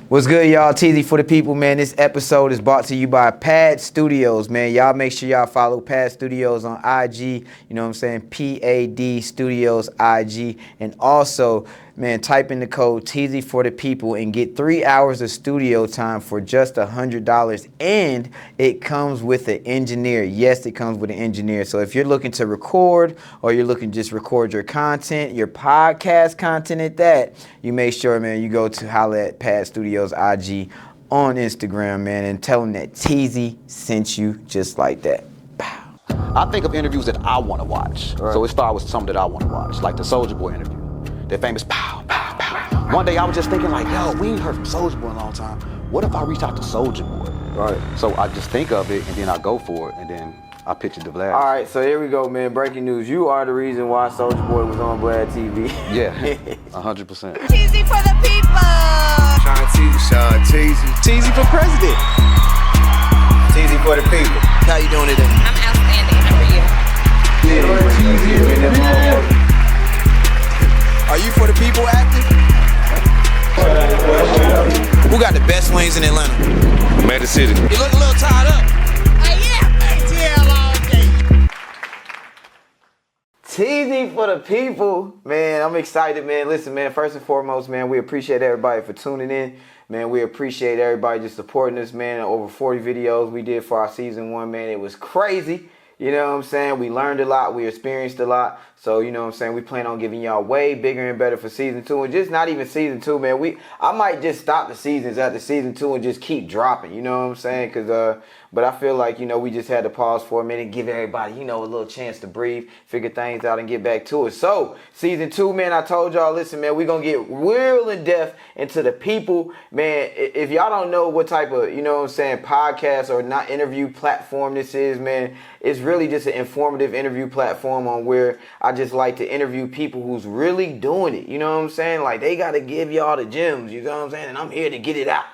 What's good, y'all? Teezy for the people, man. This episode is brought to you by Pad Studios, man. Y'all make sure y'all follow Pad Studios on IG. You know what I'm saying? PAD Studios IG. And also, man, type in the code Teezy4thepeople and get 3 hours of studio time for just $100. And it comes with an engineer. Yes, it comes with an engineer. So if you're looking to record or you're looking to just record your content, your podcast content at that, you make sure, man, you go to holla at Pad Studios IG on Instagram, man, and tell them that Teezy sent you just like that. Pow. I think of interviews that I want to watch. Right. So it started with something that I want to watch, like the Soulja Boy interview. That famous pow, pow, pow. One day I was just thinking like, yo, we ain't heard from Soulja Boy in a long time. What if I reach out to Soulja Boy? Right. So I just think of it and then I go for it and then I pitch it to Vlad. All right, so here we go, man. Breaking news. You are the reason why Soulja Boy was on vladtv. Yeah, 100%. Teezy for the people. Sean Teezy. Teezy for president. Teezy for the people. How you doing today? I'm outstanding. How are you? Are you for the people active? Who got the best wings in Atlanta? Magic City. You look a little tied up. Teezy for the people, man. I'm excited, man. Listen, man, first and foremost, man, we appreciate everybody for tuning in. Man, we appreciate everybody just supporting us, man. Over 40 videos we did for our season 1, man. It was crazy. You know what I'm saying? We learned a lot. We experienced a lot. So, you know what I'm saying? We plan on giving y'all way bigger and better for season 2. And just not even season 2, man. I might just stop the seasons after season 2 and just keep dropping. You know what I'm saying? But I feel like, you know, we just had to pause for a minute, give everybody, you know, a little chance to breathe, figure things out, and get back to it. So, season 2, man, I told y'all, listen, man, we're going to get real in depth into the people. Man, if y'all don't know what type of, you know what I'm saying, podcast or not interview platform this is, man, it's really just an informative interview platform on where I just like to interview people who's really doing it. You know what I'm saying? Like, they got to give y'all the gems, you know what I'm saying? And I'm here to get it out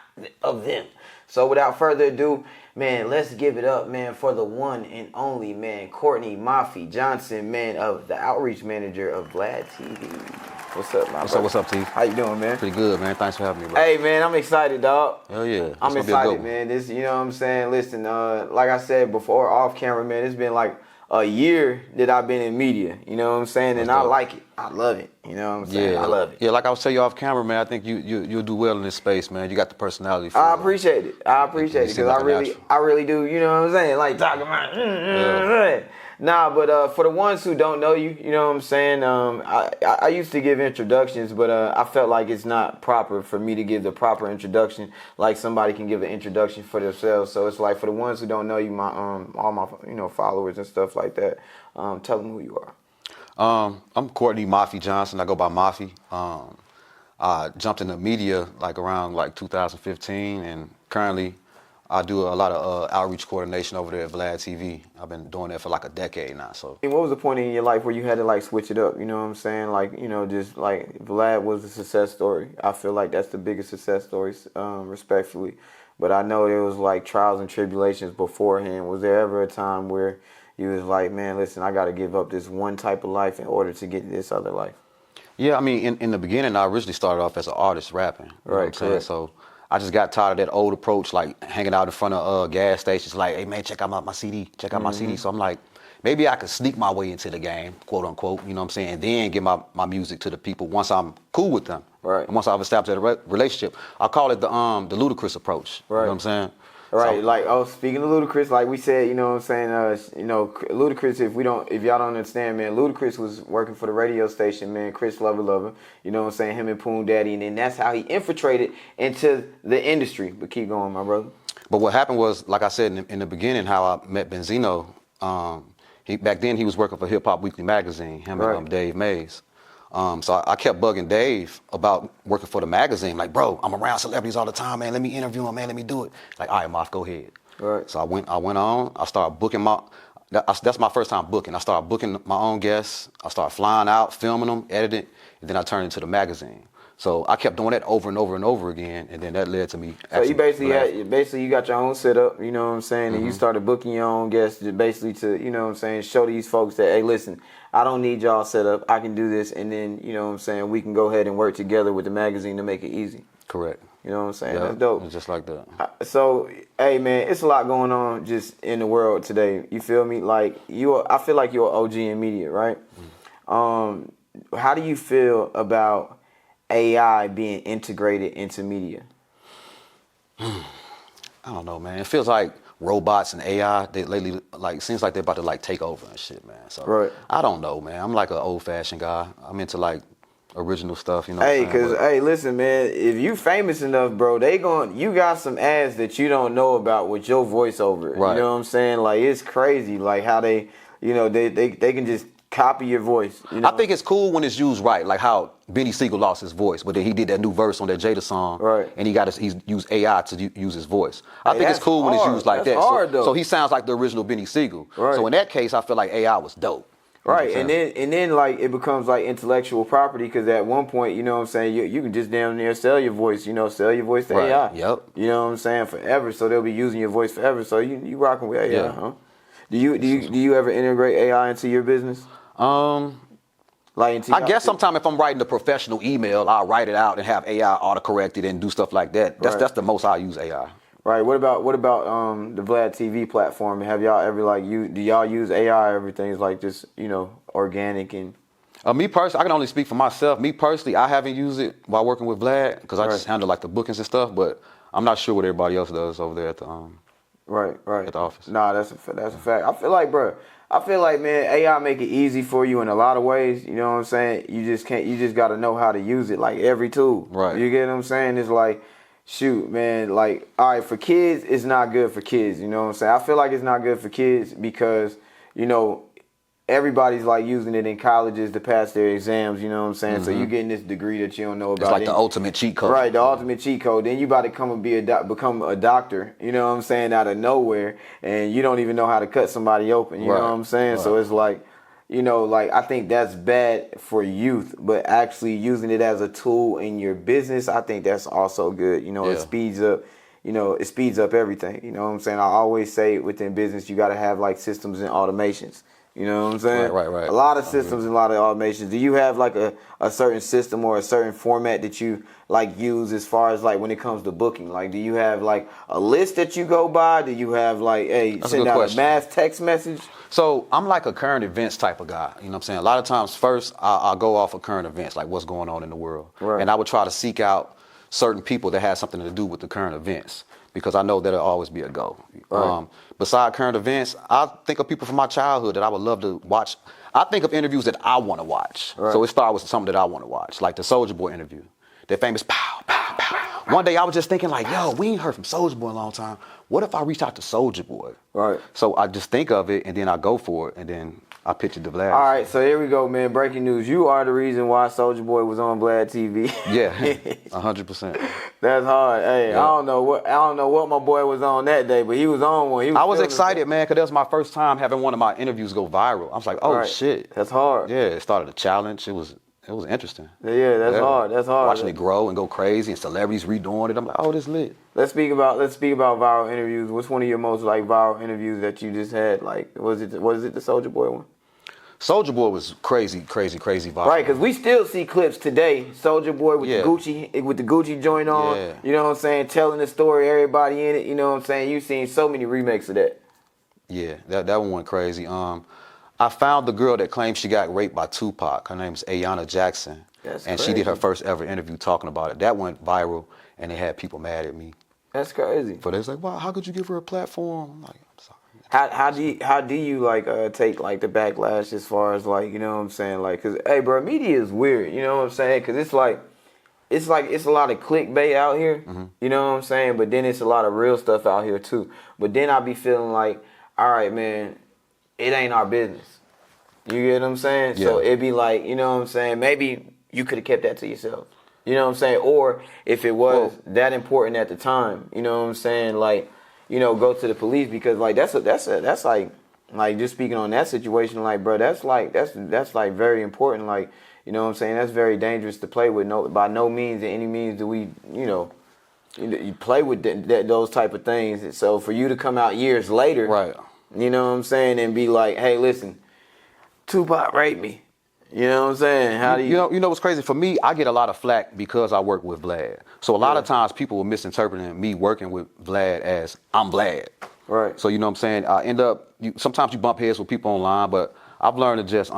of them. So, without further ado, man, let's give it up, man, for the one and only, man, Courtney Mafi Johnson, man, of the outreach manager of vladtv. What's up, man? What's up, T? How you doing, man? Pretty good, man. Thanks for having me, bro. Hey, man, I'm excited, dog. Hell yeah. I'm excited, man. This, you know what I'm saying? Listen, like I said before, off camera, man, it's been like a year that I've been in media. You know what I'm saying? And I like it. I love it. You know what I'm saying? Yeah. I love it. Yeah, like I was telling you off camera, man, I think you'll do well in this space, man. You got the personality for it. I appreciate it. I appreciate it because I really do. You know what I'm saying? Like talking about. Yeah. Nah, but for the ones who don't know you, you know what I'm saying? I used to give introductions, but I felt like it's not proper for me to give the proper introduction like somebody can give an introduction for themselves. So it's like for the ones who don't know you, my all my followers and stuff like that, tell them who you are. I'm Courtney Mafi Johnson. I go by Mafi. I jumped in the media like around like 2015, and currently I do a lot of outreach coordination over there at vladtv. I've been doing that for like a decade now. So, and what was the point in your life where you had to like switch it up? You know what I'm saying? Like, you know, just like Vlad was a success story. I feel like that's the biggest success story, respectfully. But I know there was like trials and tribulations beforehand. Was there ever a time where you was like, man, listen, I got to give up this one type of life in order to get this other life? Yeah, I mean, in the beginning, I originally started off as an artist rapping. You know what I'm saying? So I just got tired of that old approach, like hanging out in front of gas stations, like, hey man, check out my CD, check out my CD. So I'm like, maybe I could sneak my way into the game, quote unquote, you know what I'm saying, and then give my music to the people once I'm cool with them. Right. And once I've established that relationship. I call it the Ludacris approach. Right. You know what I'm saying? Right, so, like, speaking of Ludacris, like we said, you know what I'm saying, Ludacris, if y'all don't understand, man, Ludacris was working for the radio station, man, Chris Lover, you know what I'm saying, him and Poon Daddy, and then that's how he infiltrated into the industry. But keep going, my brother. But what happened was, like I said in the beginning, how I met Benzino, back then he was working for Hip Hop Weekly magazine, him and Dave Mays. So I kept bugging Dave about working for the magazine. Like, bro, I'm around celebrities all the time, man. Let me interview them, man. Let me do it. Like, all right, Moff, go ahead. Right. So I went on. I started booking that's my first time booking. I started booking my own guests. I started flying out, filming them, editing, and then I turned into the magazine. So I kept doing that over and over and over again, and then that led to me. So you basically you got your own setup, you know what I'm saying, and you started booking your own guests basically to, you know what I'm saying, show these folks that, hey, listen, I don't need y'all set up. I can do this, and then, you know what I'm saying, we can go ahead and work together with the magazine to make it easy. Correct. You know what I'm saying? Yeah, That's dope. it's just like that. So, hey man, it's a lot going on just in the world today. You feel me? Like I feel like you're an OG in media, right? How do you feel about AI being integrated into media? I don't know, man. It feels like robots and AI, they lately, like, seems like they're about to, like, take over and shit, man. So, Right. I don't know, man. I'm like an old-fashioned guy. I'm into, like, original stuff, you know Hey, what I'm saying? cause hey, listen, man. If you famous enough, bro, you got some ads that you don't know about with your voiceover. Right. You know what I'm saying? Like it's crazy, like how they, they can just copy your voice. You know? I think it's cool when it's used right, like how Benny Siegel lost his voice, but then he did that new verse on that Jada song, right? And he's used AI to use his voice. I think it's cool when it's used like that's that. Hard, though. So he sounds like the original Benny Siegel. Right. So in that case, I feel like AI was dope. Right, and then like it becomes like intellectual property because at one point, you know what I'm saying, you can just damn near sell your voice, sell your voice to Right. AI. Yep. You know what I'm saying, forever. So they'll be using your voice forever. So you rocking with AI, Yeah. huh? Do you ever integrate AI into your business? Like I guess sometime if I'm writing a professional email, I'll write it out and have AI autocorrect it and do stuff like that. That's the most I use AI. Right. What about the vladtv platform? Have y'all ever do y'all use AI? Everything's like just organic and. Me personally, I can only speak for myself. Me personally, I haven't used it while working with Vlad because I just handle like the bookings and stuff. But I'm not sure what everybody else does over there at the Right. at the office. Nah, that's a fact. I feel like, man, AI make it easy for you in a lot of ways. You know what I'm saying? You just got to know how to use it, like every tool. Right. You get what I'm saying? It's like, shoot, man, like, all right, for kids, it's not good for kids. You know what I'm saying? I feel like it's not good for kids because, everybody's like using it in colleges to pass their exams, you know what I'm saying? So you're getting this degree that you don't know about. It's like the ultimate cheat code. Right, the ultimate cheat code. Then you about to come and become a doctor, you know what I'm saying, out of nowhere, and you don't even know how to cut somebody open, you know what I'm saying? Right. So it's like, I think that's bad for youth, but actually using it as a tool in your business, I think that's also good. It speeds up. It speeds up everything. You know what I'm saying? I always say within business, you got to have like systems and automations. You know what I'm saying? Right. A lot of systems and a lot of automations. Do you have like a certain system or a certain format that you like use as far as like when it comes to booking? Like, do you have like a list that you go by? Do you have like, send out a mass text message? So I'm like a current events type of guy. You know what I'm saying? A lot of times first I'll go off of current events, like what's going on in the world. Right. And I would try to seek out certain people that have something to do with the current events, because I know that'll always be a go. Right. Beside current events, I think of people from my childhood that I would love to watch. I think of interviews that I want to watch. Right. So it started with something that I want to watch, like the Soulja Boy interview, that famous pow, pow, pow. One day I was just thinking like, yo, we ain't heard from Soulja Boy in a long time. What if I reach out to Soulja Boy? Right. So I just think of it and then I go for it and then I pitch it to Vlad. All right, so here we go, man. Breaking news. You are the reason why Soulja Boy was on Vlad TV. Yeah, 100%. That's hard. Hey, Yeah. I don't know what my boy was on that day, but he was on one. I was excited, man, because that was my first time having one of my interviews go viral. I was like, oh, shit. That's hard. Yeah, it started a challenge. It was interesting. Yeah, that's hard. That's hard. Watching it grow and go crazy and celebrities redoing it. I'm like, oh, this lit. Let's speak about viral interviews. What's one of your most like viral interviews that you just had? Like, was it the Soulja Boy one? Soulja Boy was crazy viral. Right, because we still see clips today. Soulja Boy with the Gucci joint on. Yeah. You know what I'm saying? Telling the story, everybody in it. You know what I'm saying? You've seen so many remakes of that. Yeah, that one went crazy. I found the girl that claimed she got raped by Tupac. Her name's Ayanna Jackson. That's and crazy. She did her first ever interview talking about it. That went viral, and they had people mad at me. That's crazy. But they was like, wow, how could you give her a platform? I'm like, I'm sorry. How do you like take like the backlash as far as like, you know what I'm saying, like, cause hey bro, media is weird, you know what I'm saying, cause it's a lot of clickbait out here, Mm-hmm. you know what I'm saying, but then it's a lot of real stuff out here too. But then I be feeling like, all right man, it ain't our business. You get what I'm saying? Yeah. So it be like, you know what I'm saying, maybe you could have kept that to yourself. You know what I'm saying? Or if it was that important at the time, you know what I'm saying, like, go to the police, because like that's like just speaking on that situation, like bro, that's like very important, like, you know what I'm saying, that's very dangerous to play with. By no means, in any means, do we you play with those type of things. So for you to come out years later, Right. you know what I'm saying, and be like, hey, listen, Tupac raped me. You know what I'm saying? How do you know what's crazy? For me, I get a lot of flack because I work with Vlad. So a lot of times people were misinterpreting me working with Vlad as I'm Vlad. Right. So you know what I'm saying? I end up, sometimes you bump heads with people online, but I've learned to just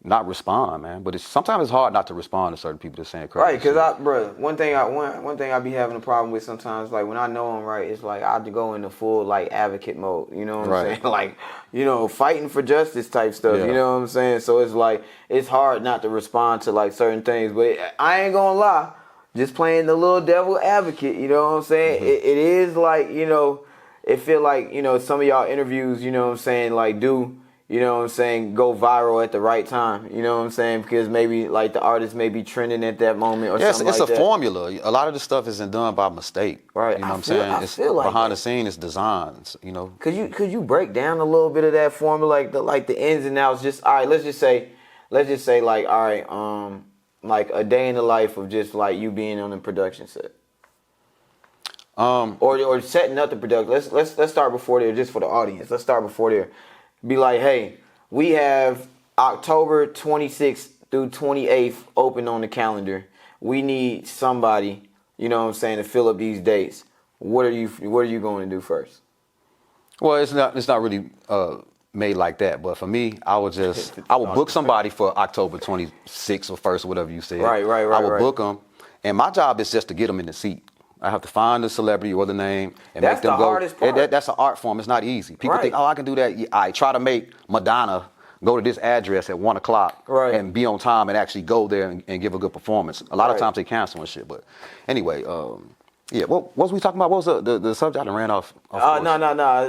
not respond, man. But sometimes it's hard not to respond to certain people that's saying crazy. Right, because one thing I be having a problem with sometimes, like when I know I'm right, it's like I have to go into full like advocate mode. You know what I'm saying? Like, you know, fighting for justice type stuff. Yeah. You know what I'm saying? So it's like it's hard not to respond to like certain things. But I ain't gonna lie, just playing the little devil advocate. You know what I'm saying? It is like, you know, it feel like, you know, some of y'all interviews, you know what I'm saying, like you know what I'm saying, go viral at the right time. You know what I'm saying? Because maybe like the artist may be trending at that moment or something like that. It's a formula. A lot of the stuff isn't done by mistake. Right. You know what I'm saying? I feel like behind that. the scenes, it's designs, you know. Could you break down a little bit of that formula, like the ins and outs? Just all right. Let's just say like all right, like a day in the life of just like you being on the production set. Or setting up the production. Let's start before there, just for the audience. Let's start before there. Be like, hey, we have October 26th through 28th open on the calendar. We need somebody, you know what I'm saying, to fill up these dates. What are you going to do first? Well, it's not really made like that. But for me, I would book somebody for October 26th or 1st, whatever you said. Right. I would book them, and my job is just to get them in the seat. I have to find the celebrity or the name and That's make them the go. hardest part. That's an art form. It's not easy. People think, oh, I can do that. I try to make Madonna go to this address at 1:00 and be on time and actually go there and give a good performance. A lot of times they cancel and shit. But anyway, yeah. What was we talking about? What was the subject? I done ran off. No.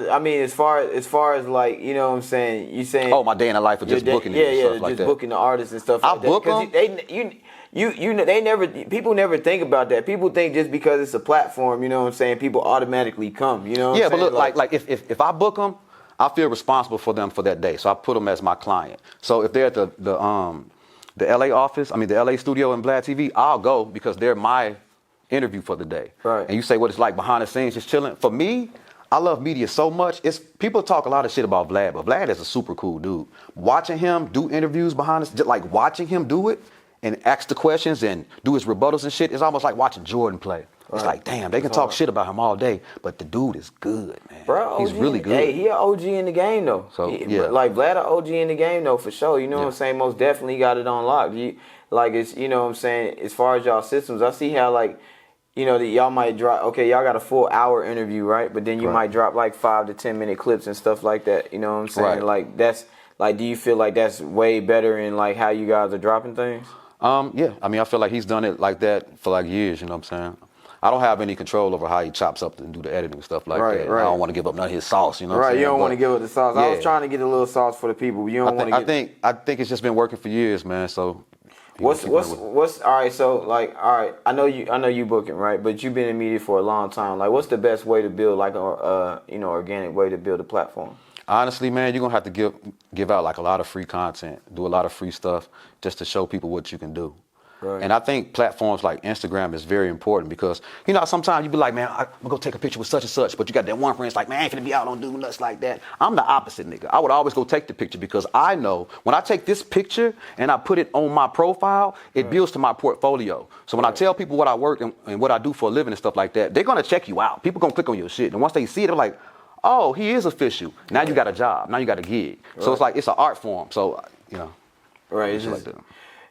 I mean, as far as like, you know what I'm saying, you saying. Oh, my day in the life of just booking it and stuff like that. Just booking the artists and stuff like that. I book them. People never think about that. People think just because it's a platform, you know what I'm saying, people automatically come, you know what I'm saying? But look, like if I book them, I feel responsible for them for that day. So I put them as my client. So if they're at the LA office, the LA studio in vladtv, I'll go because they're my interview for the day. Right. And you say what it's like behind the scenes, just chilling. For me, I love media so much. People talk a lot of shit about Vlad, but Vlad is a super cool dude. Watching him do interviews behind us, just like watching him do it and ask the questions and do his rebuttals and shit, it's almost like watching Jordan play. It's like, damn, they can talk shit about him all day, but the dude is good, man. Bro, he's really good. Hey, he an OG in the game, though. So, Like, Vlad an OG in the game, though, for sure. You know what I'm saying? Most definitely got it on lock. It's, you know what I'm saying, as far as y'all systems, I see how, like, you know, that y'all might drop, okay, y'all got a full hour interview, right? But then you might drop, like, 5 to 10 minute clips and stuff like that. You know what I'm saying? Like, that's, like, do you feel like that's way better in, like, how you guys are dropping things? Yeah. I feel like he's done it like that for like years, you know what I'm saying? I don't have any control over how he chops up and do the editing and stuff like that. Right. I don't want to give up none of his sauce, you know what I'm saying? You don't want to give up the sauce. I was trying to get a little sauce for the people, but you don't want to get... I think it's just been working for years, man, so... What's all right, so like, all right, I know you booking, right? But you've been in media for a long time. Like, what's the best way to build like a organic way to build a platform? Honestly, man, you're gonna have to give out like a lot of free content, do a lot of free stuff just to show people what you can do. Right. And I think platforms like Instagram is very important because, you know, sometimes you be like, man, I'm gonna go take a picture with such and such, but you got that one friend that's like, man, I ain't finna be out on do nuts like that. I'm the opposite, nigga. I would always go take the picture because I know when I take this picture and I put it on my profile, it builds to my portfolio. So when I tell people what I work and what I do for a living and stuff like that, they're gonna check you out. People gonna click on your shit. And once they see it, they're like, oh, he is official. Now you got a job. Now you got a gig. So it's like, it's an art form. So, you know. Right. It's just, like that.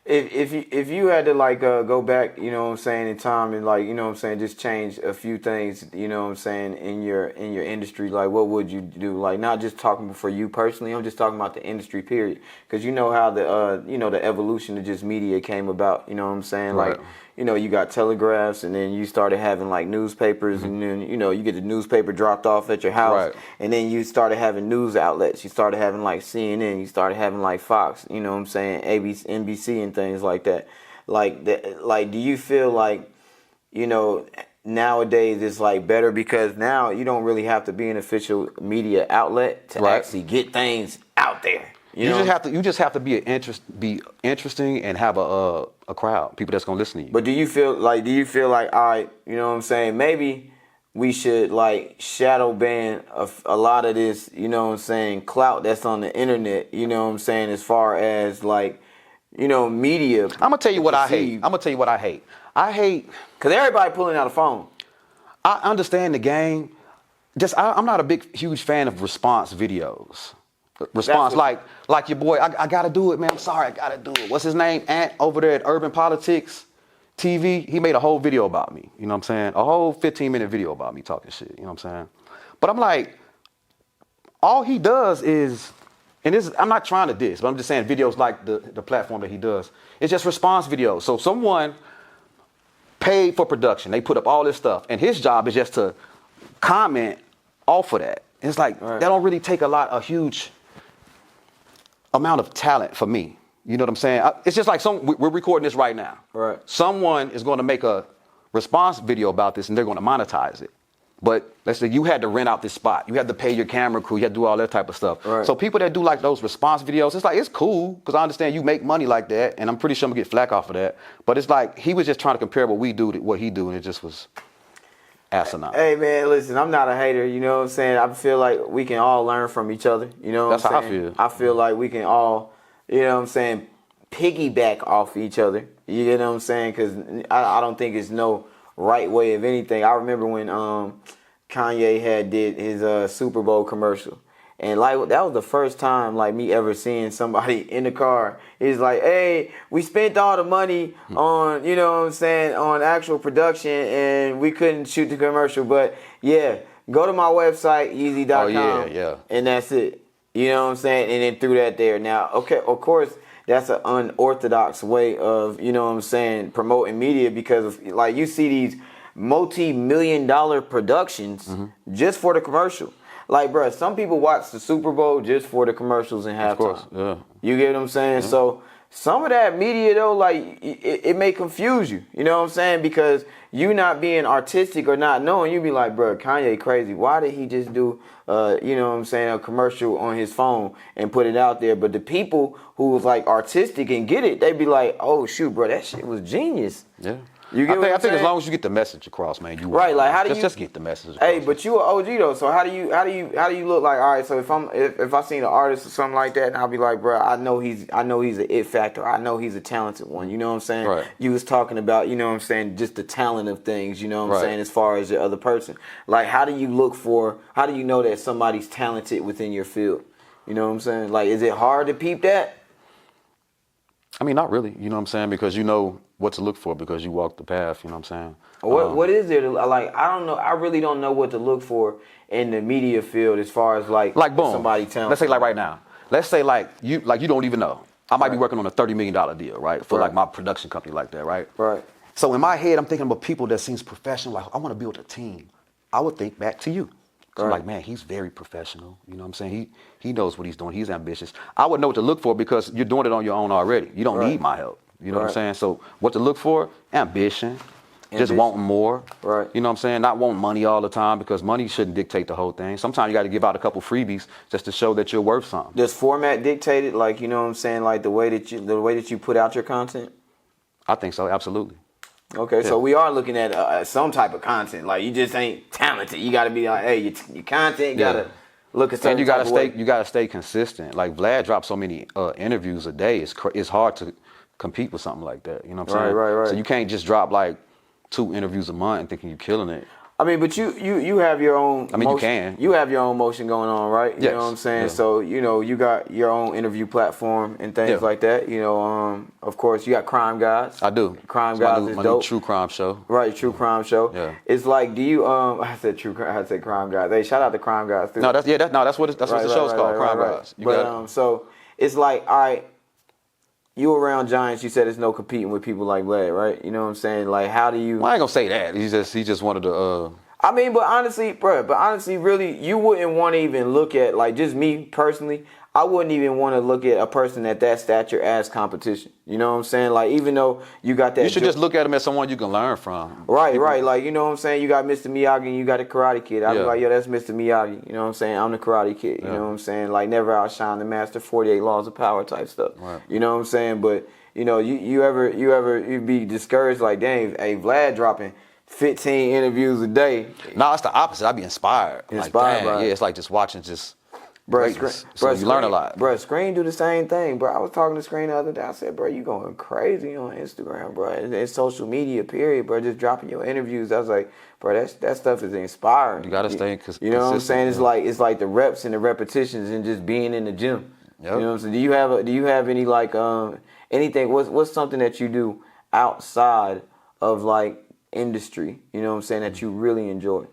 If you had to like go back, you know what I'm saying, in time and like, you know what I'm saying, just change a few things, you know what I'm saying, in your industry, like what would you do? Like not just talking for you personally, I'm just talking about the industry period. Because you know how the evolution of just media came about, you know what I'm saying? Right. Like, you know, you got telegraphs and then you started having like newspapers and then, you know, you get the newspaper dropped off at your house and then you started having news outlets. You started having like CNN, you started having like Fox, you know what I'm saying, ABC, NBC and things like that. Like, do you feel like, you know, nowadays it's like better because now you don't really have to be an official media outlet to actually get things out there. You just have to be interesting and have a crowd, people that's gonna listen to you. But do you feel like, all right, you know what I'm saying? Maybe we should like shadow ban a lot of this, you know what I'm saying, clout that's on the internet, you know what I'm saying, as far as like, you know, media. I'm gonna tell you what I hate. I hate because everybody pulling out a phone. I understand the game. I'm not a huge fan of response videos. Response like your boy, I gotta do it, man. I'm sorry, I gotta do it. What's his name? Ant over there at Urban Politics TV. He made a whole video about me. You know what I'm saying? A whole 15-minute video about me talking shit. You know what I'm saying? But I'm like, all he does is, and this, I'm not trying to diss, but I'm just saying videos like the platform that he does, it's just response videos. So someone paid for production. They put up all this stuff, and his job is just to comment off of that. And it's like, that don't really take a huge amount of talent for me. You know what I'm saying? It's just like we're recording this right now. Right. Someone is going to make a response video about this, and they're going to monetize it. But let's say you had to rent out this spot. You had to pay your camera crew. You had to do all that type of stuff. Right. So people that do like those response videos, it's like, it's cool because I understand you make money like that, and I'm pretty sure I'm going to get flack off of that. But it's like he was just trying to compare what we do to what he do, and it just was asinine. Hey, man, listen, I'm not a hater. You know what I'm saying? I feel like we can all learn from each other. You know what I'm saying? That's how I feel. I feel like we can all, you know what I'm saying, piggyback off each other. You know what I'm saying? Because I don't think it's no right way of anything. I remember when Kanye did his Super Bowl commercial. And like that was the first time like me ever seeing somebody in the car. He's like, hey, we spent all the money on, you know what I'm saying, on actual production and we couldn't shoot the commercial. But yeah, go to my website, easy.com. Oh, yeah. And that's it. You know what I'm saying? And then threw that there. Now, okay, of course, that's an unorthodox way of, you know what I'm saying, promoting media because of, like you see these multi-million-dollar productions just for the commercial. Like, bro, some people watch the Super Bowl just for the commercials and halftime. Of course, yeah. You get what I'm saying? Yeah. So some of that media, though, like, it may confuse you. You know what I'm saying? Because you not being artistic or not knowing, you be like, bro, Kanye crazy. Why did he just do, you know what I'm saying, a commercial on his phone and put it out there? But the people who was, like, artistic and get it, they be like, oh, shoot, bro, that shit was genius. Yeah. You get I think as long as you get the message across, man, you right. Like, how do you just get the message across? Hey, but you an OG though, so how do you look like? All right, so if I seen an artist or something like that, and I'll be like, bro, I know he's an it factor. I know he's a talented one. You know what I'm saying? Right. You was talking about, you know what I'm saying, just the talent of things. You know what I'm Right. saying, as far as the other person. Like, how do you know that somebody's talented within your field? You know what I'm saying? Like, is it hard to peep that? I mean, not really. You know what I'm saying? Because you know what to look for because you walk the path. You know what I'm saying? What is there to, like? I don't know. I really don't know what to look for in the media field as far as like boom. somebody talented. Let's say like right now. Let's say like you don't even know. I might be working on a $30 million deal, right? For like my production company like that, right? Right. So in my head, I'm thinking about people that seems professional. Like, I want to build a team. I would think back to you. So I'm like, man, he's very professional. You know what I'm saying? He knows what he's doing. He's ambitious. I would know what to look for because you're doing it on your own already. You don't need my help. You know what I'm saying? So what to look for? Ambition. Just wanting more. Right. You know what I'm saying? Not wanting money all the time because money shouldn't dictate the whole thing. Sometimes you got to give out a couple freebies just to show that you're worth something. Does format dictate it? Like, you know what I'm saying? Like the way that you put out your content? I think so. Absolutely. Okay, so we are looking at some type of content. Like, you just ain't talented. You got to be like, hey, your content got to look at something. And you got to stay consistent. Like Vlad drops so many interviews a day. It's hard to compete with something like that. You know what I'm saying? Right. So you can't just drop like 2 interviews a month and thinking you're killing it. I mean, but you have your own. I mean, motion. you can. You have your own motion going on, right? You Yes. know what I'm saying? Yeah. So, you know, you got your own interview platform and things like that. You know, of course, you got Crime Guys. I do. Crime It's Guys my is new dope. true crime show. Right, true crime show. Yeah. It's like, do you I said Crime Guys. Hey, shout out to Crime Guys too. No, that's what the show's called, Crime Guys. You got it. But so it's like, all right, you around giants. You said there's no competing with people like Vlad, right? You know what I'm saying? Like, how do you? Well, I ain't gonna say that. He just wanted to. I mean, but honestly, really, you wouldn't want to even look at, like, just me personally, I wouldn't even want to look at a person at that stature as competition. You know what I'm saying? Like, even though you got that. You should just look at him as someone you can learn from. Right. Like, you know what I'm saying? You got Mr. Miyagi and you got the Karate Kid. I'd be like, yo, that's Mr. Miyagi. You know what I'm saying? I'm the Karate Kid. You know what I'm saying? Like, never outshine the master, 48 laws of power type stuff. Right. You know what I'm saying? But, you know, you ever be discouraged like, dang, hey, Vlad dropping 15 interviews a day. No, it's the opposite. I be inspired. Inspired by it. Yeah, it's like just watching Bro, greatness. So you learn a lot. Bro, Screen do the same thing, bro. I was talking to Screen the other day. I said, bro, you going crazy on Instagram, bro. And social media, period, bro. Just dropping your interviews. I was like, bro, that stuff is inspiring. You gotta stay consistent. You know what I'm saying? It's like the reps and the repetitions and just being in the gym. Yep. You know what I'm saying? Do you have any like anything? What's something that you do outside of like industry? You know what I'm saying, that you really enjoy?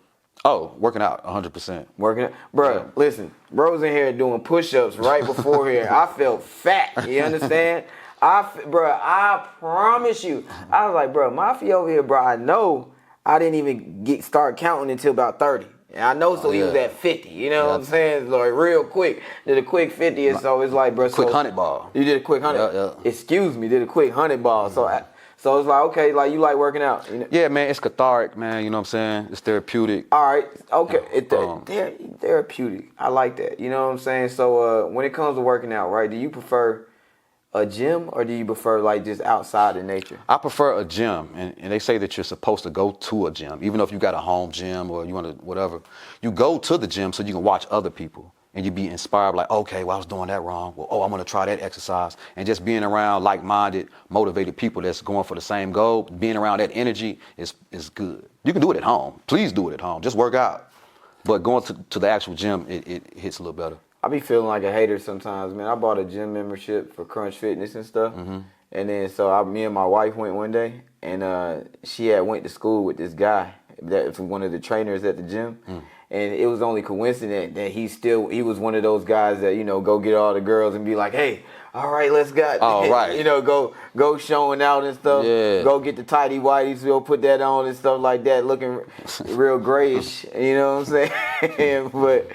Oh, working out, 100%. Working out. Bro, listen, bro's in here doing push-ups right before here. I felt fat, you understand? I promise you. I was like, bro, Mafi over here, bro, I know I didn't even start counting until about 30. And I know, so he was at 50, you know what I'm saying? Like real quick. Did a quick 50, and so it's like, bro. Quick 100 ball. You did a quick 100? Yeah. Excuse me, did a quick 100 ball. So it's like, okay, like you like working out. You know? Yeah, man, it's cathartic, man. You know what I'm saying? It's therapeutic. All right, okay, therapeutic. I like that. You know what I'm saying? So when it comes to working out, right? Do you prefer a gym or do you prefer like just outside in nature? I prefer a gym, and they say that you're supposed to go to a gym, even though if you got a home gym or you want to whatever. You go to the gym so you can watch other people. And you be inspired, like, okay, well, I was doing that wrong. Well, I'm going to try that exercise. And just being around like-minded, motivated people that's going for the same goal, being around that energy is good. You can do it at home. Please do it at home. Just work out. But going to the actual gym, it hits a little better. I be feeling like a hater sometimes, man. I bought a gym membership for Crunch Fitness and stuff. Mm-hmm. And then so me and my wife went one day, and she had went to school with this guy that's one of the trainers at the gym. And it was only coincident that he was one of those guys that, you know, go get all the girls and be like, hey, all right, let's go. Oh, right. You know, go showing out and stuff. Yeah. Go get the tighty whities, go put that on and stuff like that, looking real grayish. You know what I'm saying? But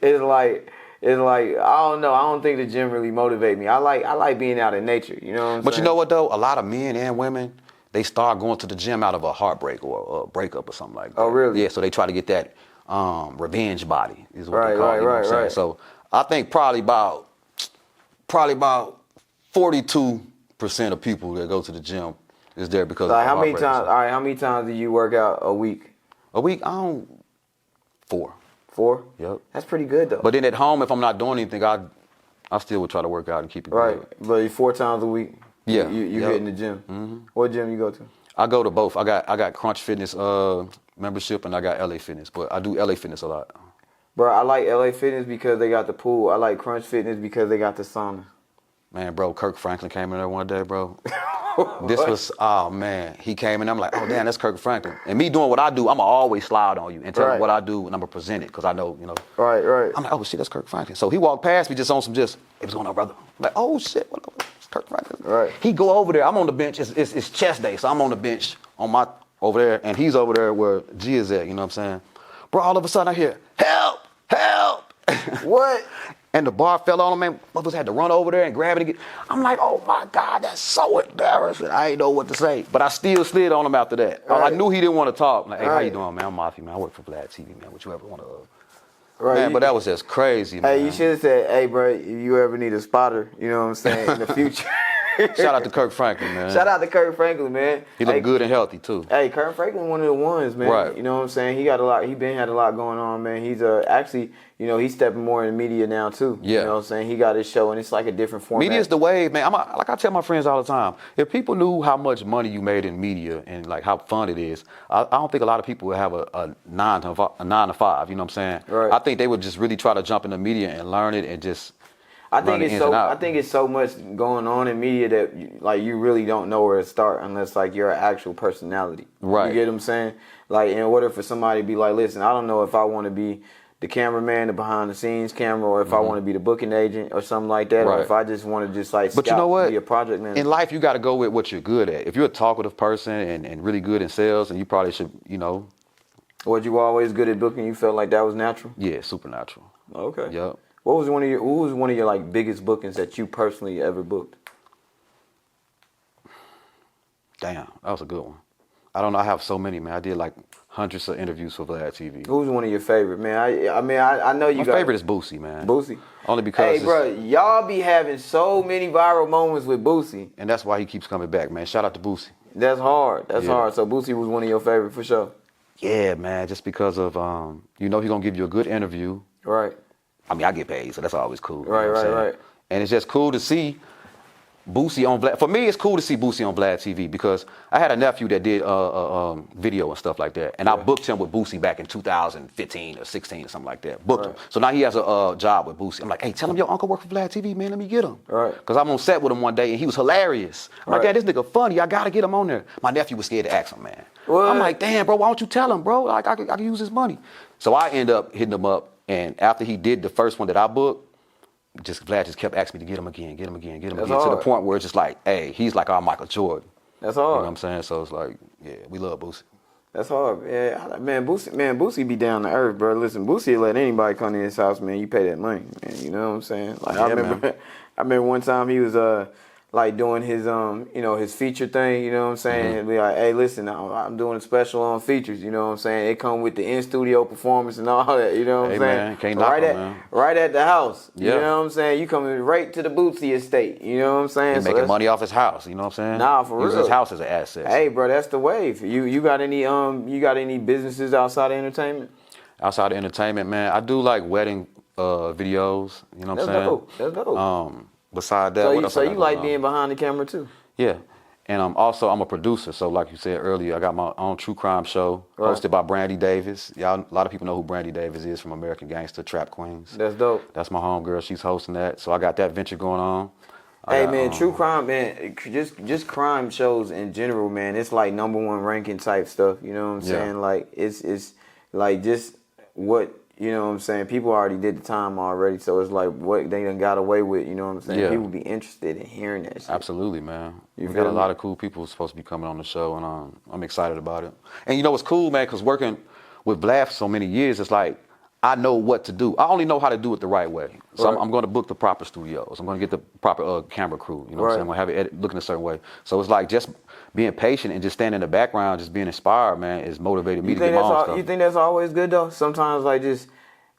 it's like I don't know. I don't think the gym really motivate me. I like being out in nature. You know what I'm saying? But you know what though? A lot of men and women, they start going to the gym out of a heartbreak or a breakup or something like that. Oh, really? Yeah. So they try to get that revenge body is what they call it. You know what I'm saying? So I think probably about 42% of people that go to the gym is there because of how many times? All right, how many times do you work out a week? A week? I don't. 4. 4? Yep. That's pretty good though. But then at home, if I'm not doing anything, I still would try to work out and keep it right. good. But 4 times a week. Yeah. You hit in the gym. Mm-hmm. What gym you go to? I go to both. I got Crunch Fitness membership and I got LA Fitness, but I do LA Fitness a lot. Bro, I like LA Fitness because they got the pool. I like Crunch Fitness because they got the sauna. Man, bro, Kirk Franklin came in there one day, bro. This was, oh man, he came in, I'm like, oh damn, that's Kirk Franklin. And me doing what I do, I'ma always slide on you and tell them what I do and I'ma present it, because I know, you know. Right. I'm like, oh shit, that's Kirk Franklin. So he walked past me just on some hey, what's going on, brother? I'm like, oh shit, what up? It's Kirk Franklin. Right. He go over there, I'm on the bench, it's chest day, so I'm on the bench over there, and he's over there where G is at, you know what I'm saying? Bro, all of a sudden I hear, help! What? And the bar fell on him, man. Motherfuckers had to run over there and grab it again. I'm like, oh my God, that's so embarrassing. I ain't know what to say. But I still slid on him after that. Right. I knew he didn't want to talk. I'm like, hey, how you doing, man? I'm Mafi, man. I work for vladtv, man. What you ever want to... Right. Man, but that was just crazy, man. Hey, you should have said, hey, bro, if you ever need a spotter, you know what I'm saying, in the future. Shout out to Kirk Franklin, man. Shout out to Kirk Franklin, man. He look good and healthy, too. Hey, Kirk Franklin, one of the ones, man. Right. You know what I'm saying? He had a lot going on, man. He's actually, you know, he's stepping more in the media now, too. Yeah. You know what I'm saying? He got his show, and it's like a different format. Media's the wave, man. Like I tell my friends all the time, if people knew how much money you made in media and like how fun it is, I don't think a lot of people would have a 9 to 5, you know what I'm saying? Right. I think they would just really try to jump in the media and learn it and just... I think it's so much going on in media that like you really don't know where to start unless like you're an actual personality. Right. You get what I'm saying? Like in order for somebody to be like, listen, I don't know if I want to be the cameraman, the behind the scenes camera, or if I want to be the booking agent or something like that, or if I just want to just like but you know what? Be a project manager. In life, you got to go with what you're good at. If you're a talkative person and really good in sales, and you probably should, you know. Was you always good at booking? You felt like that was natural? Yeah, supernatural. Okay. Yep. Who was one of your like biggest bookings that you personally ever booked? Damn, that was a good one. I don't know. I have so many, man. I did like hundreds of interviews for vladtv. Who's one of your favorite, man? I know you. My favorite is Boosie, man. Boosie. Only because. Hey, bro, y'all be having so many viral moments with Boosie, and that's why he keeps coming back, man. Shout out to Boosie. That's hard. That's Yeah. hard. So Boosie was one of your favorite for sure. Yeah, man, just because of he's gonna give you a good interview. Right. I mean, I get paid, so that's always cool. Right, you know what I'm right, saying? right. And it's just cool to see Boosie on Vlad. For me, it's cool to see Boosie on Vlad TV because I had a nephew that did video and stuff like that, and I booked him with Boosie back in 2015 or 16 or something like that. Booked him. So now he has a job with Boosie. I'm like, hey, tell him your uncle work for Vlad TV, man. Let me get him. Right. Because I'm on set with him one day, and he was hilarious. I'm like, yeah, this nigga funny. I gotta get him on there. My nephew was scared to ask him, man. What? I'm like, damn, bro, why don't you tell him, bro? Like, I can use his money. So I end up hitting him up, and after he did the first one that I booked, Vlad just kept asking me to get him again, to the point where it's just like, hey, he's like our Michael Jordan. That's hard. You know what I'm saying? So it's like, yeah, we love Boosie. That's hard. Yeah, man, Boosie be down to earth, bro. Listen, Boosie let anybody come to his house, man. You pay that money, man. You know what I'm saying? Like Yeah, I remember one time he was like doing his his feature thing, you know what I'm saying? Be like, hey, listen, I'm doing a special on features, you know what I'm saying? It come with the in-studio performance and all that, you know what I'm saying? Man, can't knock right him, at man. right at the house. Yeah. You know what I'm saying? You coming right to the Boosie estate, you know what I'm saying? He's making money off his house, you know what I'm saying? Nah, for Use real. his house as an asset. Hey, bro, that's the wave. You got any businesses outside of entertainment? Outside of entertainment, man, I do like wedding videos, you know what I'm saying? That's dope. Beside that, what else So I you got like going on? being behind the camera too? Yeah. And also, I'm a producer. So like you said earlier, I got my own true crime show hosted by Brandy Davis. Y'all, a lot of people know who Brandy Davis is from American Gangster, Trap Queens. That's dope. That's my homegirl. She's hosting that. So I got that venture going on. Hey, man, true crime, man, just crime shows in general, man, it's like #1 ranking type stuff, you know what I'm saying? Like, it's like just what, you know what I'm saying? People already did the time already, so it's like what they done got away with, you know what I'm saying? Yeah. People be interested in hearing that shit. Absolutely, man. You We feel got a me? lot of cool people supposed to be coming on the show, and I'm excited about it. And you know what's cool, man, because working with Vlad for so many years, it's like, I know what to do. I only know how to do it the right way. So I'm going to book the proper studios. I'm going to get the proper camera crew. You know what I'm saying? I'm going to have it looking a certain way. So it's like just being patient and just standing in the background, just being inspired, man, is motivated me to get my own stuff. You think that's always good though? Sometimes like just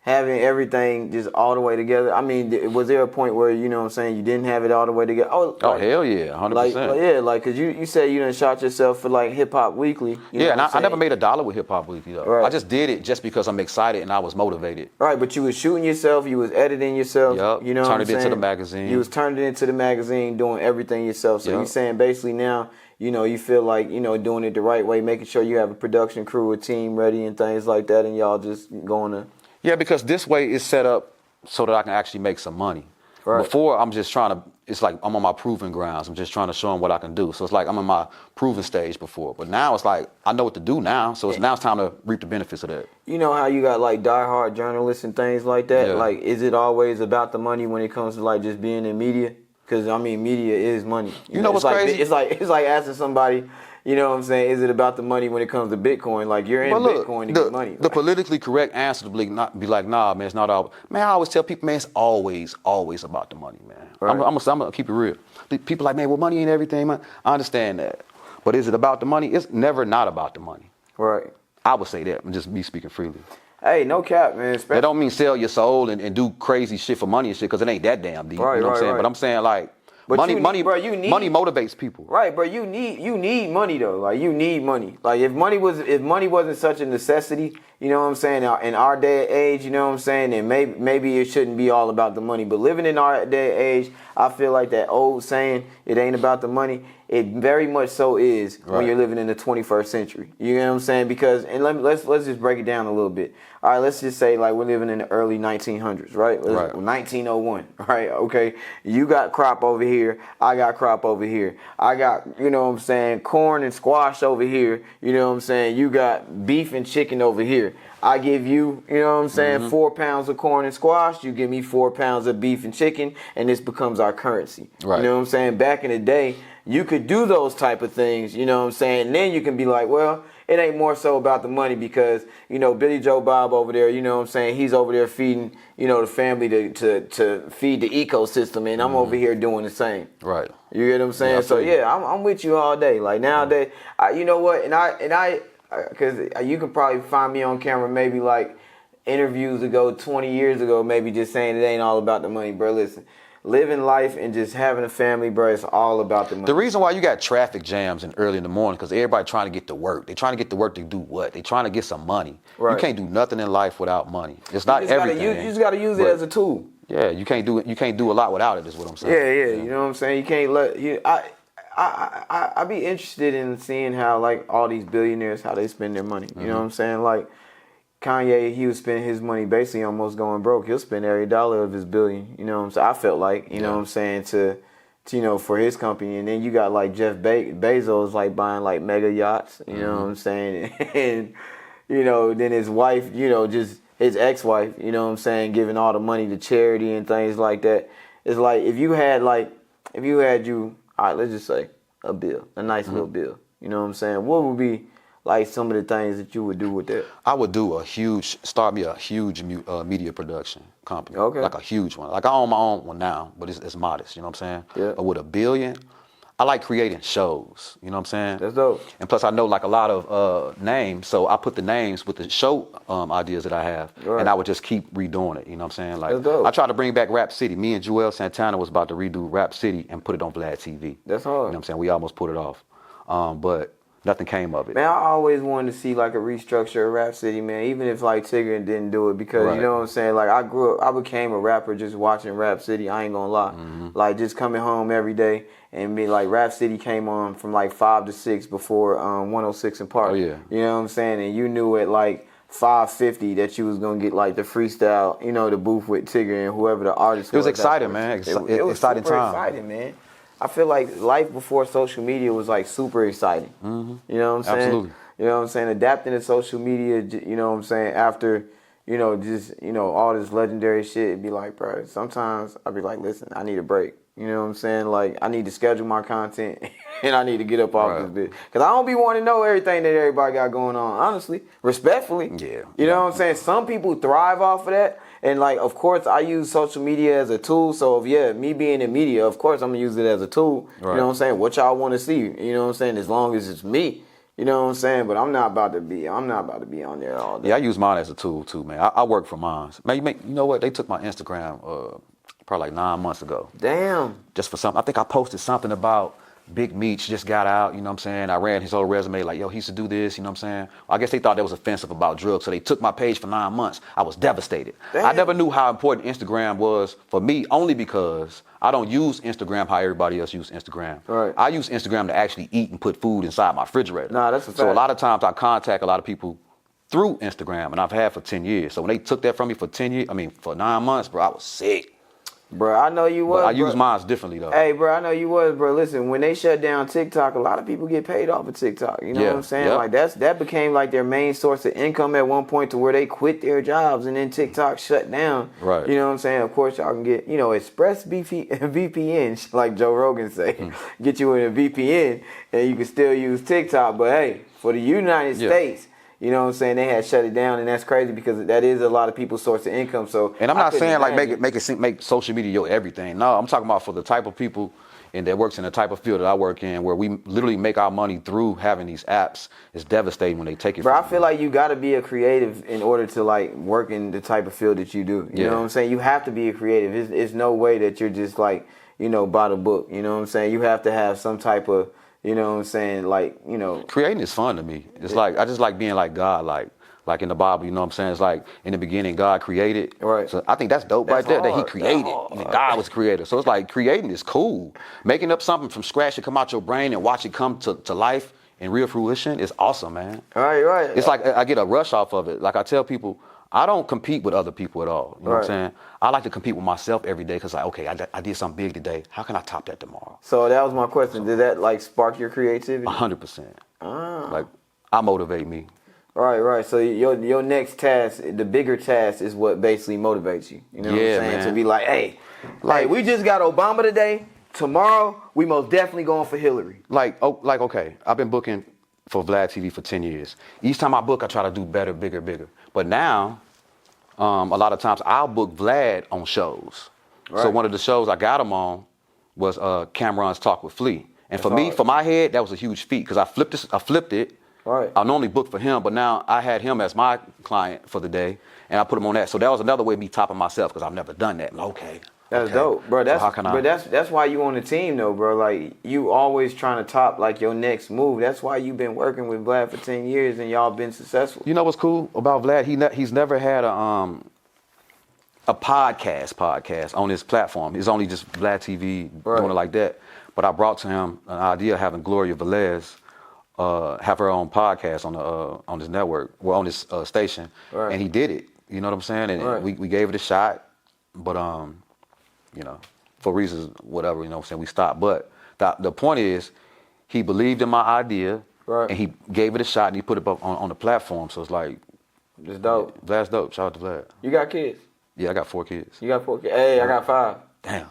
having everything just all the way together. I mean, was there a point where, you know what I'm saying, you didn't have it all the way together? Oh, hell yeah, 100%. Cause you said you done shot yourself for like Hip Hop Weekly. Yeah, and I never made $1 with Hip Hop Weekly though. Right. I just did it just because I'm excited and I was motivated. Right, but you was shooting yourself, you was editing yourself. Yup, You know turned what it I'm into saying? the magazine. You was turned it into the magazine, doing everything yourself. So Yup. you saying basically now, you know, you feel like, you know, doing it the right way, making sure you have a production crew, a team ready and things like that, and y'all just going to... Yeah, because this way it's set up so that I can actually make some money. Right. Before, I'm just trying to, it's like I'm on my proving grounds. I'm just trying to show them what I can do. So it's like I'm in my proving stage before. But now it's like, I know what to do now. So now it's time to reap the benefits of that. You know how you got like diehard journalists and things like that? Yeah. Like, is it always about the money when it comes to like just being in media? Because, I mean, media is money. You know what's it's like, crazy? It's like asking somebody, you know what I'm saying, is it about the money when it comes to Bitcoin? Like, you're in Bitcoin to get money. The politically correct answer to be like, nah, man, it's not all. Man, I always tell people, man, it's always about the money, man. Right. I'm gonna keep it real. People like, man, well, money ain't everything, man. I understand that. But is it about the money? It's never not about the money. Right. I would say that, just me speaking freely. Hey, no cap, man. That don't mean sell your soul and do crazy shit for money and shit, because it ain't that damn deep. Right, you know what I'm right, saying? right. But I'm saying, like, But money money motivates people. Right, but you need money though. Like, you need money. Like, if money wasn't such a necessity, you know what I'm saying, in our day and age, you know what I'm saying, then maybe it shouldn't be all about the money. But living in our day and age, I feel like that old saying, it ain't about the money, it very much so is when you're living in the 21st century. You know what I'm saying? Because, and let's just break it down a little bit. All right, let's just say like we're living in the early 1900s, right? 1901, right? Okay, you got crop over here, I got crop over here. I got, you know what I'm saying, corn and squash over here. You know what I'm saying? You got beef and chicken over here. I give you, you know what I'm saying, 4 pounds of corn and squash. You give me 4 pounds of beef and chicken, and this becomes our currency. Right. You know what I'm saying? Back in the day, you could do those type of things, you know what I'm saying? And then you can be like, well, it ain't more so about the money because, you know, Billy Joe Bob over there, you know what I'm saying, he's over there feeding, you know, the family to feed the ecosystem, and I'm over here doing the same. Right. You get what I'm saying? Yeah, So yeah, I'm with you all day. Like nowadays, you know what? And I, because you can probably find me on camera maybe like interviews ago, 20 years ago, maybe just saying it ain't all about the money, bro. Listen, living life and just having a family, bro, it's all about the money. The reason why you got traffic jams early in the morning because everybody trying to get to work. They trying to get to work to do what? They trying to get some money. Right. You can't do nothing in life without money. It's not everything. You just got to use it as a tool. Yeah, you can't do it. You can't do a lot without it. Is what I'm saying. Yeah. You know what I'm saying? You can't let you. I be interested in seeing how like all these billionaires how they spend their money. You know what I'm saying? Like Kanye, he was spending his money basically almost going broke. He'll spend every dollar of his billion. You know what I'm saying? I felt like know what I'm saying to you know for his company. And then you got like Jeff Bezos like buying like mega yachts. You know what I'm saying? And you know then his wife, you know, just his ex-wife, you know what I'm saying, giving all the money to charity and things like that. It's like if you had you, all right, let's just say a bill, a nice little bill. You know what I'm saying? What would be like some of the things that you would do with that? I would do start me a huge media production company. Okay. Like a huge one. Like I own my own one now, but it's modest, you know what I'm saying? Yeah. But with $1 billion, I like creating shows, you know what I'm saying? That's dope. And plus I know like a lot of names, so I put the names with the show ideas that I have, Right. and I would just keep redoing it, you know what I'm saying? Like That's dope. I try to bring back Rap City. Me and Joel Santana was about to redo Rap City and put it on vladtv. That's hard. You know what I'm saying? We almost put it off, but nothing came of it. Man, I always wanted to see like a restructure of Rap City, man. Even if like Tigger didn't do it, because Right. you know what I'm saying. Like I became a rapper just watching Rap City. I ain't gonna lie. Like just coming home every day and be like Rap City came on from like 5 to 6 before 106 in Park. Oh, yeah. You know what I'm saying? And you knew at like 5:50 that you was gonna get like the freestyle, you know, the booth with Tigger and whoever the artist was. It was exciting, That man. was- It was Exciting super time. exciting, man. I feel like life before social media was like super exciting. You know what I'm saying? Absolutely. You know what I'm saying? Adapting to social media, you know what I'm saying, after, you know, just, you know, all this legendary shit, it'd be like, bro, sometimes I'd be like, listen, I need a break. You know what I'm saying? Like, I need to schedule my content and I need to get up off this bitch. Because I don't be wanting to know everything that everybody got going on, honestly, respectfully. Yeah. You know what I'm saying? Some people thrive off of that. And, like, of course, I use social media as a tool. So, me being in media, of course, I'm going to use it as a tool. Right. You know what I'm saying? What y'all want to see. You know what I'm saying? As long as it's me. You know what I'm saying? But I'm not about to be on there all day. Yeah, I use mine as a tool too, man. I work for mine. Man, you know what? They took my Instagram probably like 9 months ago. Damn. Just for something. I think I posted something about Big Meech just got out, you know what I'm saying? I ran his whole resume like, yo, he used to do this, you know what I'm saying? Well, I guess they thought that was offensive about drugs, so they took my page for 9 months. I was devastated. Damn. I never knew how important Instagram was for me, only because I don't use Instagram how everybody else uses Instagram. Right. I use Instagram to actually eat and put food inside my refrigerator. Nah, that's a So a fact. lot of times I contact a lot of people through Instagram, and I've had for 10 years. So when they took that from me for 9 months, bro, I was sick. Bro, I know you was. But I bro. use mine differently though. Hey, bro, I know you was, bro. Listen, when they shut down TikTok, a lot of people get paid off of TikTok. You know what I'm saying? Yep. Like that became like their main source of income at one point to where they quit their jobs and then TikTok shut down. Right. You know what I'm saying? Of course, y'all can get, you know, Express VPN, like Joe Rogan say. Get you in a VPN and you can still use TikTok. But hey, for the United States, you know what I'm saying, they had shut it down, and that's crazy because that is a lot of people's source of income. So, And I'm not saying like imagine. make social media your everything. No, I'm talking about for the type of people and that works in the type of field that I work in, where we literally make our money through having these apps. It's devastating when they take it. Bro, from I feel like you got to be a creative in order to like work in the type of field that you do. You know what I'm saying? You have to be a creative. It's no way that you're just like, you know, by the book. You know what I'm saying? You have to have some type of, you know what I'm saying, like, you know. Creating is fun to me. It's like I just like being like God, like in the Bible. You know what I'm saying? It's like in the beginning God created. Right. So I think that's dope That's right there that He hard. created. That's hard. And that God was creator. So it's like creating is cool. Making up something from scratch to come out your brain and watch it come to life in real fruition is awesome, man. Right. It's like I get a rush off of it. Like I tell people, I don't compete with other people at all. You know what I'm saying? I like to compete with myself every day because like, okay, I did something big today. How can I top that tomorrow? So that was my question. Did that like spark your creativity? 100%. Like I motivate me. Right. So your next task, the bigger task, is what basically motivates you. You know what I'm saying? man. To be like, hey, we just got Obama today. Tomorrow, we most definitely going for Hillary. Okay, I've been booking for Vlad TV for 10 years. Each time I book, I try to do better, bigger. But now, a lot of times I'll book Vlad on shows. Right. So one of the shows I got him on was Cameron's Talk with Flea. And for me, hard. for my head, that was a huge feat because I flipped it. Right. I normally book for him, but now I had him as my client for the day, and I put him on that. So that was another way of me topping myself because I've never done that. Okay, That's okay, dope, bro. That's so how can I? but that's why you on the team though, bro. Like you always trying to top like your next move. That's why you've been working with Vlad for 10 years and y'all been successful. You know what's cool about Vlad? He's never had a podcast on his platform. It's only just Vlad TV doing it like that. But I brought to him an idea of having Gloria Velez have her own podcast on his network, well, on his station, and he did it. You know what I'm saying? And we gave it a shot, but you know, for reasons whatever, you know what I'm saying, we stopped. But the point is, he believed in my idea, and he gave it a shot, and he put it up on the platform. So it's like, it's dope. Vlad's dope. Shout out to Vlad. You got kids? Yeah, I got 4 kids. You got 4 kids? Hey, I got 5.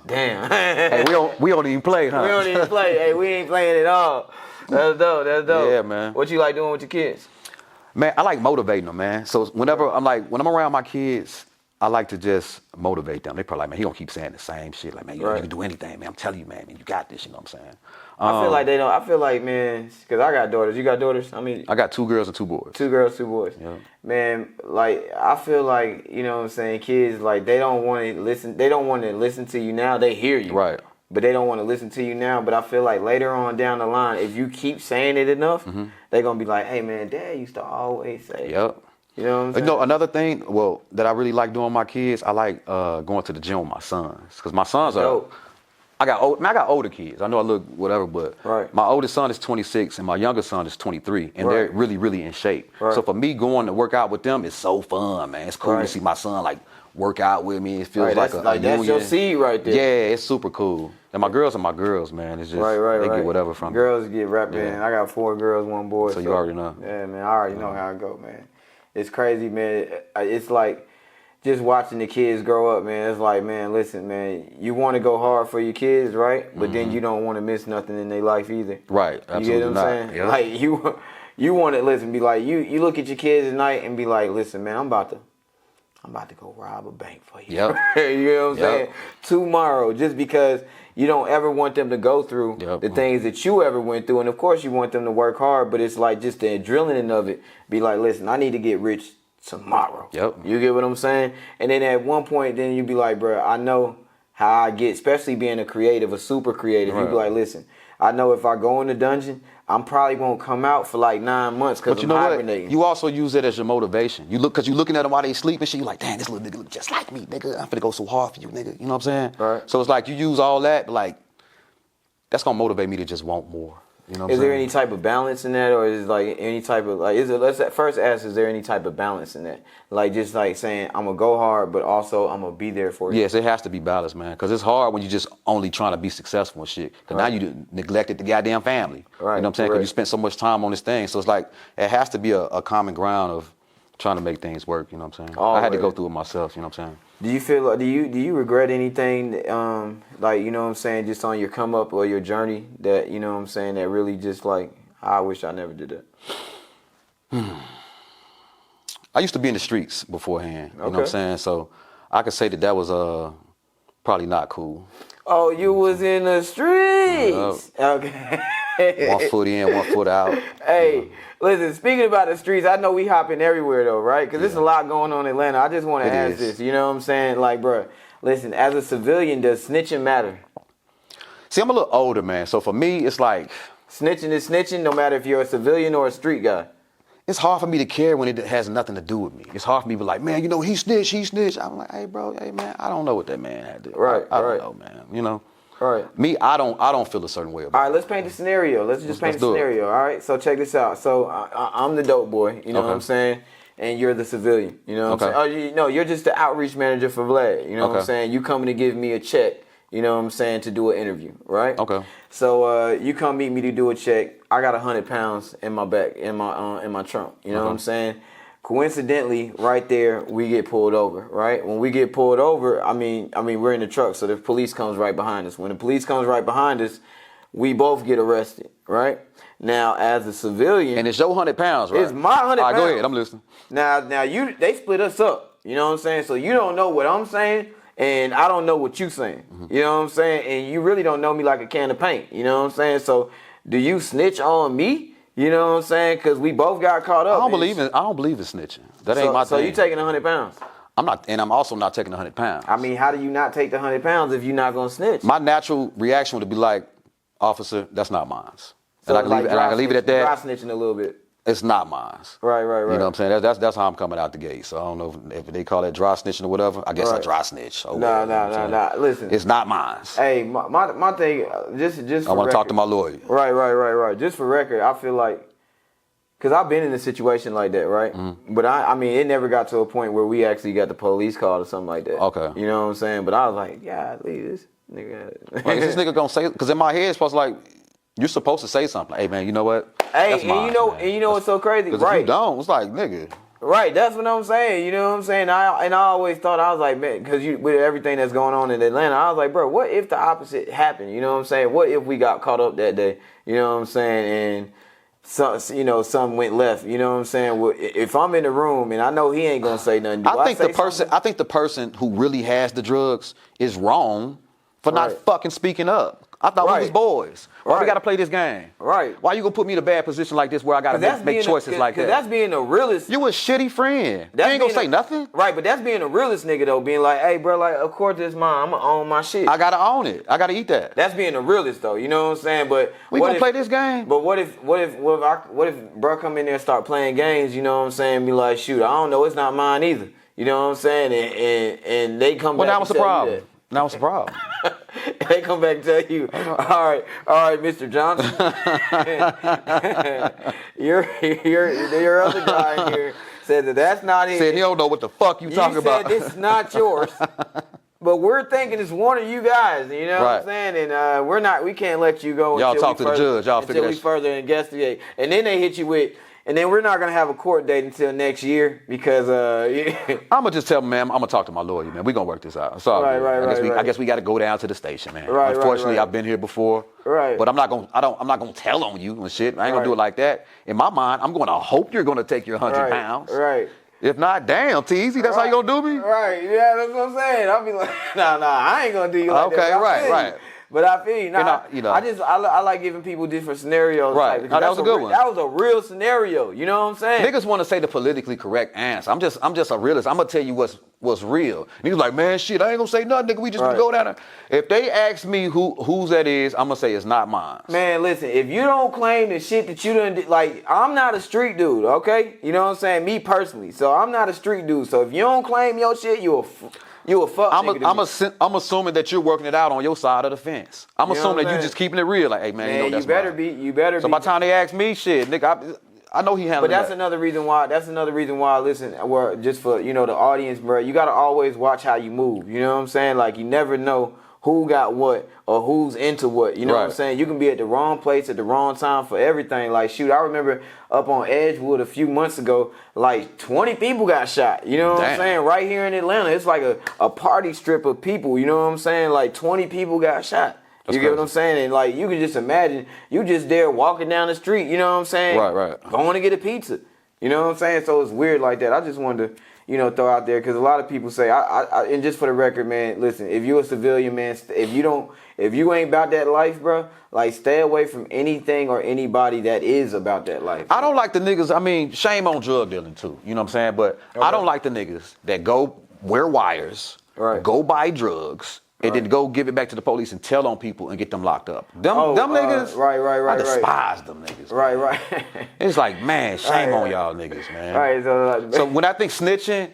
Damn. Hey, we don't even play, huh? We don't even play. Hey, we ain't playing at all. That's dope. That's dope. Yeah, man. What you like doing with your kids? Man, I like motivating them, man. So when I'm around my kids, I like to just motivate them. They probably like, man, he gonna keep saying the same shit. Like, man, you can do anything, man. I'm telling you, man, you got this. You know what I'm saying? I feel like they don't. I feel like, man, because I got daughters. You got daughters? I mean, I got 2 girls and 2 boys. 2 girls, 2 boys. Yeah. Man, like I feel like, you know what I'm saying, kids, like they don't want to listen. They don't want to listen to you now. They hear you, right? But they don't want to listen to you now. But I feel like later on down the line, if you keep saying it enough, they're gonna be like, hey, man, Dad used to always say. Yep. You know what I'm saying? You know, another thing, well, that I really like doing with my kids, I like going to the gym with my sons. Because my sons I got older kids. I know I look whatever, but my oldest son is 26 and my youngest son is 23. And they're really, really in shape. So for me going to work out with them is so fun, man. It's cool to see my son like work out with me. It feels like a that's union. your seed right there. Yeah, it's super cool. And my girls are my girls, man. It's just they get whatever from girls get wrapped in. I got 4 girls, 1 boy. So you already know. Yeah, man. I already know how it go, man. It's crazy, man. It's like just watching the kids grow up, man. It's like, man, listen, man, you want to go hard for your kids, right? But then you don't want to miss nothing in their life either. Right, absolutely. You get what I'm saying? Yep. Like you want to listen, be like, you look at your kids at night and be like, listen, man, I'm about to go rob a bank for you. Yep. You know what I'm saying? Tomorrow, just because you don't ever want them to go through the things that you ever went through. And of course you want them to work hard, but it's like just the adrenaline of it. Be like, listen, I need to get rich tomorrow. Yep. You get what I'm saying? And then at one point, then you be like, bro, I know how I get, especially being a creative, a super creative. You be like, listen, I know if I go in the dungeon, I'm probably won't come out for like 9 months because I'm hibernating. What? You also use it as your motivation. Because you looking at them while they sleep and shit. You like, damn, this little nigga look just like me, nigga. I'm finna go so hard for you, nigga. You know what I'm saying? Right. So it's like you use all that, but like that's gonna motivate me to just want more. You know what I'm saying? Is there any type of balance in that, or is it like any type of like? Let's first ask: is there any type of balance in that? Like just like saying I'm gonna go hard, but also I'm gonna be there for you. Yes, it has to be balanced, man. Because it's hard when you just only trying to be successful and shit. Because now you neglected the goddamn family. Right. You know what I'm saying? Because you spent so much time on this thing. So it's like it has to be a common ground of trying to make things work. You know what I'm saying? I had to go through it myself. You know what I'm saying? Do you feel like do you regret anything like, you know what I'm saying, just on your come up or your journey that, you know what I'm saying, that really just like, I wish I never did that? I used to be in the streets beforehand. You know what I'm saying? So I could say that was probably not cool. Oh, you was in the streets. Okay. 1 foot in, 1 foot out. Hey, listen, speaking about the streets, I know we hopping everywhere though, right? Because there's a lot going on in Atlanta. I just want to ask this, you know what I'm saying? Like, bro, listen, as a civilian, does snitching matter? See, I'm a little older, man. So for me, it's like... Snitching is snitching, no matter if you're a civilian or a street guy. It's hard for me to care when it has nothing to do with me. It's hard for me to be like, man, you know, he snitched. I'm like, hey, bro, hey, man, I don't know what that man had to do. Right, I don't know, man, you know? Right. Me, I don't feel a certain way about it. All right, let's paint the scenario. Let's paint the scenario, all right? So check this out. So I'm the dope boy, you know what I'm saying? And you're the civilian, you know what I'm saying? Oh, you're just the outreach manager for Vlad, you know what I'm saying? You coming to give me a check, you know what I'm saying, to do an interview, right? Okay. So you come meet me to do a check. I got 100 pounds in my back, in my trunk, you know what I'm saying? Coincidentally, right there, we get pulled over, right? When we get pulled over, I mean, we're in the truck, so the police comes right behind us. When the police comes right behind us, we both get arrested, right? Now, as a civilian... And it's your 100 pounds, right? It's my 100 pounds. All right, go ahead, I'm listening. Now, they split us up, you know what I'm saying? So you don't know what I'm saying, and I don't know what you saying, you know what I'm saying? And you really don't know me like a can of paint, you know what I'm saying? So do you snitch on me? You know what I'm saying? Because we both got caught up. I don't believe in snitching. That ain't my thing. So you taking 100 pounds? I'm not, and I'm also not taking 100 pounds. I mean, how do you not take the 100 pounds if you're not gonna snitch? My natural reaction would be like, officer, that's not mine. So And I can leave it at that. Dry snitching a little bit. It's not mine. Right. You know what I'm saying? That's how I'm coming out the gate. So I don't know if they call it dry snitching or whatever. I guess I dry snitch. Oh, No. Listen, it's not mine. hey, my thing, just I want to talk to my lawyer. Right. Just for record, I feel like, cause I've been in a situation like that, right? Mm-hmm. But I mean, it never got to a point where we actually got the police called or something like that. Okay. You know what I'm saying? But I was like, yeah, leave this nigga. Like, is this nigga gonna say? Because in my head, it's supposed to like, you're supposed to say something. Hey man, you know what? Hey, That's mine, and you know what's so crazy, Because right? if you don't, it's like nigga. Right, that's what I'm saying. You know what I'm saying? I always thought, I was like, man, because with everything that's going on in Atlanta, I was like, bro, what if the opposite happened? You know what I'm saying? What if we got caught up that day? You know what I'm saying? And something went left. You know what I'm saying? Well, if I'm in the room and I know he ain't gonna say nothing, I think the person who really has the drugs is wrong for not fucking speaking up. I thought we was boys. Why we gotta play this game? Right. Why you gonna put me in a bad position like this where I gotta make choices like that? That's being a realist. You a shitty friend. You ain't gonna say nothing. Right, but that's being a realist nigga though, being like, hey bro, like of course this mine, I'm gonna own my shit. I gotta own it. I gotta eat that. That's being a realist though, you know what I'm saying? But we gonna play this game. But what if bro come in there and start playing games, you know what I'm saying? Be like, shoot, I don't know, it's not mine either. You know what I'm saying? And they come back. Well, now what's the problem? That. Now what's the problem? They come back and tell you, all right, Mr. Johnson, your other guy in here said that's not it. Said he don't know what the fuck you talking about. You said this is not yours. But we're thinking it's one of you guys, you know what I'm saying? And we can't let you go y'all talk to the judge. Y'all figure until we further investigate. And then they hit you with, and then we're not going to have a court date until next year because... I'm going to just tell him, man, I'm going to talk to my lawyer, man. We're going to work this out. Sorry, I guess we got to go down to the station, man. Unfortunately, I've been here before. Right. But I'm not going to tell on you and shit. I ain't going to do it like that. In my mind, I'm going to hope you're going to take your 100 pounds. Right. If not, damn, Teezy, that's how you going to do me? Right. Yeah, that's what I'm saying. I'll be like, nah, I ain't going to do you like that. Okay, right. But I feel you. I like giving people different scenarios. Right. Like, that was a good one. That was a real scenario. You know what I'm saying? Niggas want to say the politically correct answer. I'm just a realist. I'm gonna tell you what's real. And he was like, man, shit, I ain't gonna say nothing, nigga. We just go down there. If they ask me whose that is, I'm gonna say it's not mine. Man, listen, if you don't claim the shit that you done, like, I'm not a street dude, okay? You know what I'm saying? Me personally. So I'm not a street dude. So if you don't claim your shit, you a fuck nigga. I'm assuming that you're working it out on your side of the fence. I'm assuming that you just keeping it real. Like, hey, man, you know that's mine. You better be. So by the time they ask me, shit, nigga, I know he handled But that's another reason why, listen, just for, the audience, bro, you got to always watch how you move. You know what I'm saying? Like, you never know who got what or who's into what. You know what I'm saying? You can be at the wrong place at the wrong time for everything. Like, shoot, I remember up on Edgewood a few months ago, like 20 people got shot. You know what I'm saying? Right here in Atlanta, it's like a party strip of people. You know what I'm saying? Like 20 people got shot. You get what I'm saying? And like, you can just imagine, you just there walking down the street, you know what I'm saying? Right. Going to get a pizza. You know what I'm saying? So it's weird like that. I just wanted to, throw out there because a lot of people say, and just for the record, man, listen, if you're a civilian, man, if you ain't about that life, bro, like stay away from anything or anybody that is about that life. I don't like the niggas, I mean, shame on drug dealing too, you know what I'm saying? But I don't like the niggas that go wear wires, go buy drugs, and then go give it back to the police and tell on people and get them locked up. Them niggas, I despise them niggas. Right. It's like, man, shame on y'all niggas, man. Right. So when I think snitching,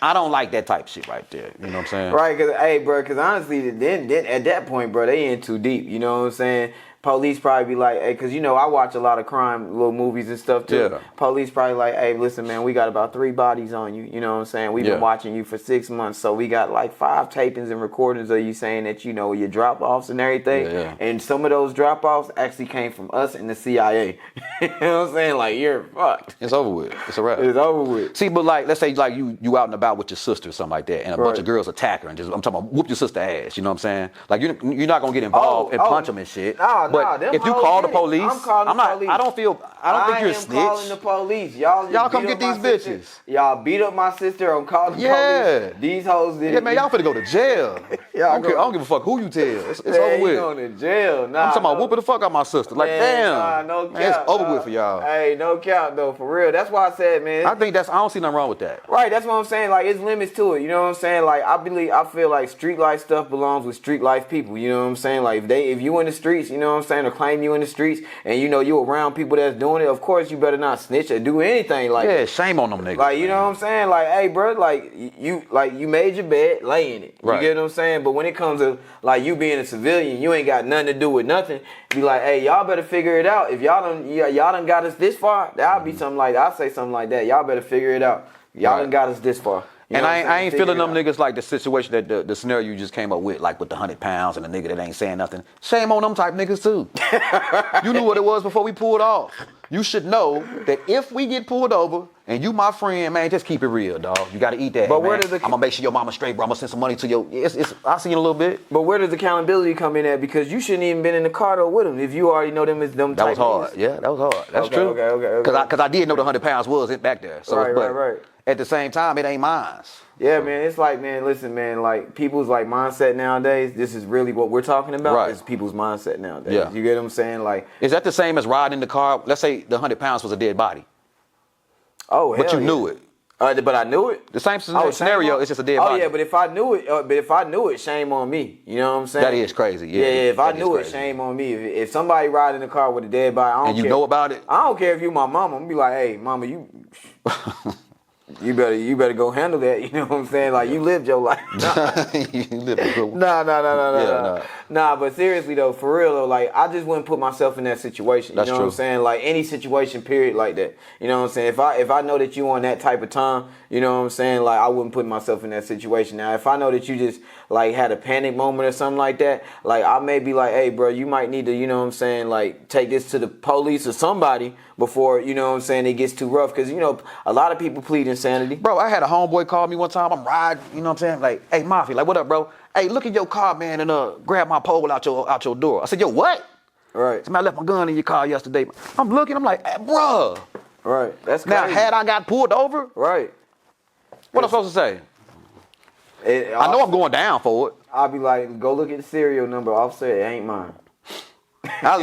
I don't like that type of shit right there. You know what I'm saying? Right, because honestly, then at that point, bro, they in too deep. You know what I'm saying? Police probably be like, hey, because, I watch a lot of crime, little movies and stuff, too. Yeah. Police probably like, hey, listen, man, we got about 3 bodies on you. You know what I'm saying? We've been watching you for 6 months, so we got like 5 tapings and recordings of you saying that, your drop-offs and everything. Yeah. And some of those drop-offs actually came from us and the CIA. You know what I'm saying? Like, you're fucked. It's over with. It's a wrap. It's over with. See, but like, let's say like you out and about with your sister or something like that, and a bunch of girls attack her, and I'm talking about whoop your sister ass. You know what I'm saying? Like, you're not going to get involved and punch them and shit. Nah, But them if you hoes call the did it. police, I'm calling the not. police. I don't think you're a I am calling the snitch. police. Y'all come beat get up my these sister. bitches. Y'all beat up my sister. I'm calling the police. These hoes did. Yeah, man, y'all finna go to jail. I don't give a fuck who you tell. It's over You with. going to jail? Nah, I'm talking about whooping the fuck out my sister. Like, damn. Nah, no cap. Man, it's over with for y'all. Hey, no cap though, for real. That's why I said, man. I don't see nothing wrong with that. Right, that's what I'm saying. Like, it's limits to it. You know what I'm saying? Like, I feel like street life stuff belongs with street life people. You know what I'm saying? Like, if you in the streets, you know what I'm saying, or claim you in the streets, and you know you around people that's doing it, of course you better not snitch or do anything like. Yeah, shame on them niggas. Like, you know what I'm saying? Like, hey, bro, like you made your bed, lay in it. You Right. get what I'm saying? But when it comes to like you being a civilian, you ain't got nothing to do with nothing. Be like, hey, y'all better figure it out. If y'all done got us this far, that'll be something like that. I'll say something like that. Y'all better figure it out. Y'all done got us this far. You And know what I'm I saying? ain't Figure feeling it them out. niggas like the situation that the scenario you just came up with, like with the 100 pounds and the nigga that ain't saying nothing. Shame on them type niggas too. You knew what it was before we pulled off. You should know that if we get pulled over and you my friend, man, just keep it real, dog. You gotta eat that. But man. where does the- I'm gonna make sure your mama straight, bro. I'm gonna send some money to your. I'll see you in a little bit. But where does accountability come in at? Because you shouldn't even been in the car though with them. If you already know them as them That type was hard. niggas. Yeah, that was hard. That's Okay, true. okay. Cause I did know the 100 pounds was back there. So, Right. At the same time, it ain't mine. Yeah, man, it's like, man, listen, man, like people's like mindset nowadays, this is really what we're talking about, Right. is people's mindset nowadays. Yeah. You get what I'm saying? Like, Is that the same as riding in the car? Let's say the 100 pounds was a dead body, oh, but hell you yeah. knew it. But I knew it. The same Shame scenario, on- it's just a dead oh, body. yeah, but if I knew it, shame on me. You know what I'm saying? That is crazy. Yeah, if I that is knew it, crazy. shame on me. If somebody ride in the car with a dead body, I don't And you care. know about it? I don't care if you my mama. I'm gonna be like, hey, mama, you better go handle that. You know what I'm saying? Like, you lived your life. You live a good one. Nah. Nah, but seriously though, for real though, like I just wouldn't put myself in that situation. That's you know true. what I'm saying? Like any situation, period, like that. You know what I'm saying? If I know that you on that type of time, you know what I'm saying? Like I wouldn't put myself in that situation. Now, if I know that you just like had a panic moment or something like that, like I may be like, hey, bro, you might need to, you know what I'm saying? Like take this to the police or somebody before, you know what I'm saying, it gets too rough. Cause you know, a lot of people plead insanity. Bro, I had a homeboy call me one time. I'm riding, you know what I'm saying? Like, hey, Mafi, like, what up, bro? Hey, look at your car, man, and grab my pole out your door. I said, yo, what? Right. Somebody left my gun in your car yesterday. I'm looking, I'm like, hey, bro. Right. That's crazy. Now, had I got pulled over, Right. what I'm supposed to say? I know I'm going down for it. I'll be like, go look at the serial number. Officer, it ain't mine. I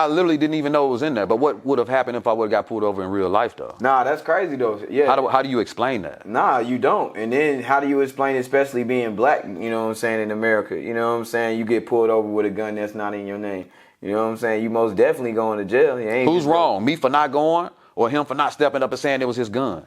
literally didn't even know it was in there. But what would have happened if I would have got pulled over in real life, though? Nah, that's crazy though. Yeah. How do you explain that? Nah, you don't. And then how do you explain it, especially being black, you know what I'm saying, in America? You know what I'm saying? You get pulled over with a gun that's not in your name. You know what I'm saying? You most definitely going to jail. You ain't Who's just- wrong? Me for not going, or him for not stepping up and saying it was his gun?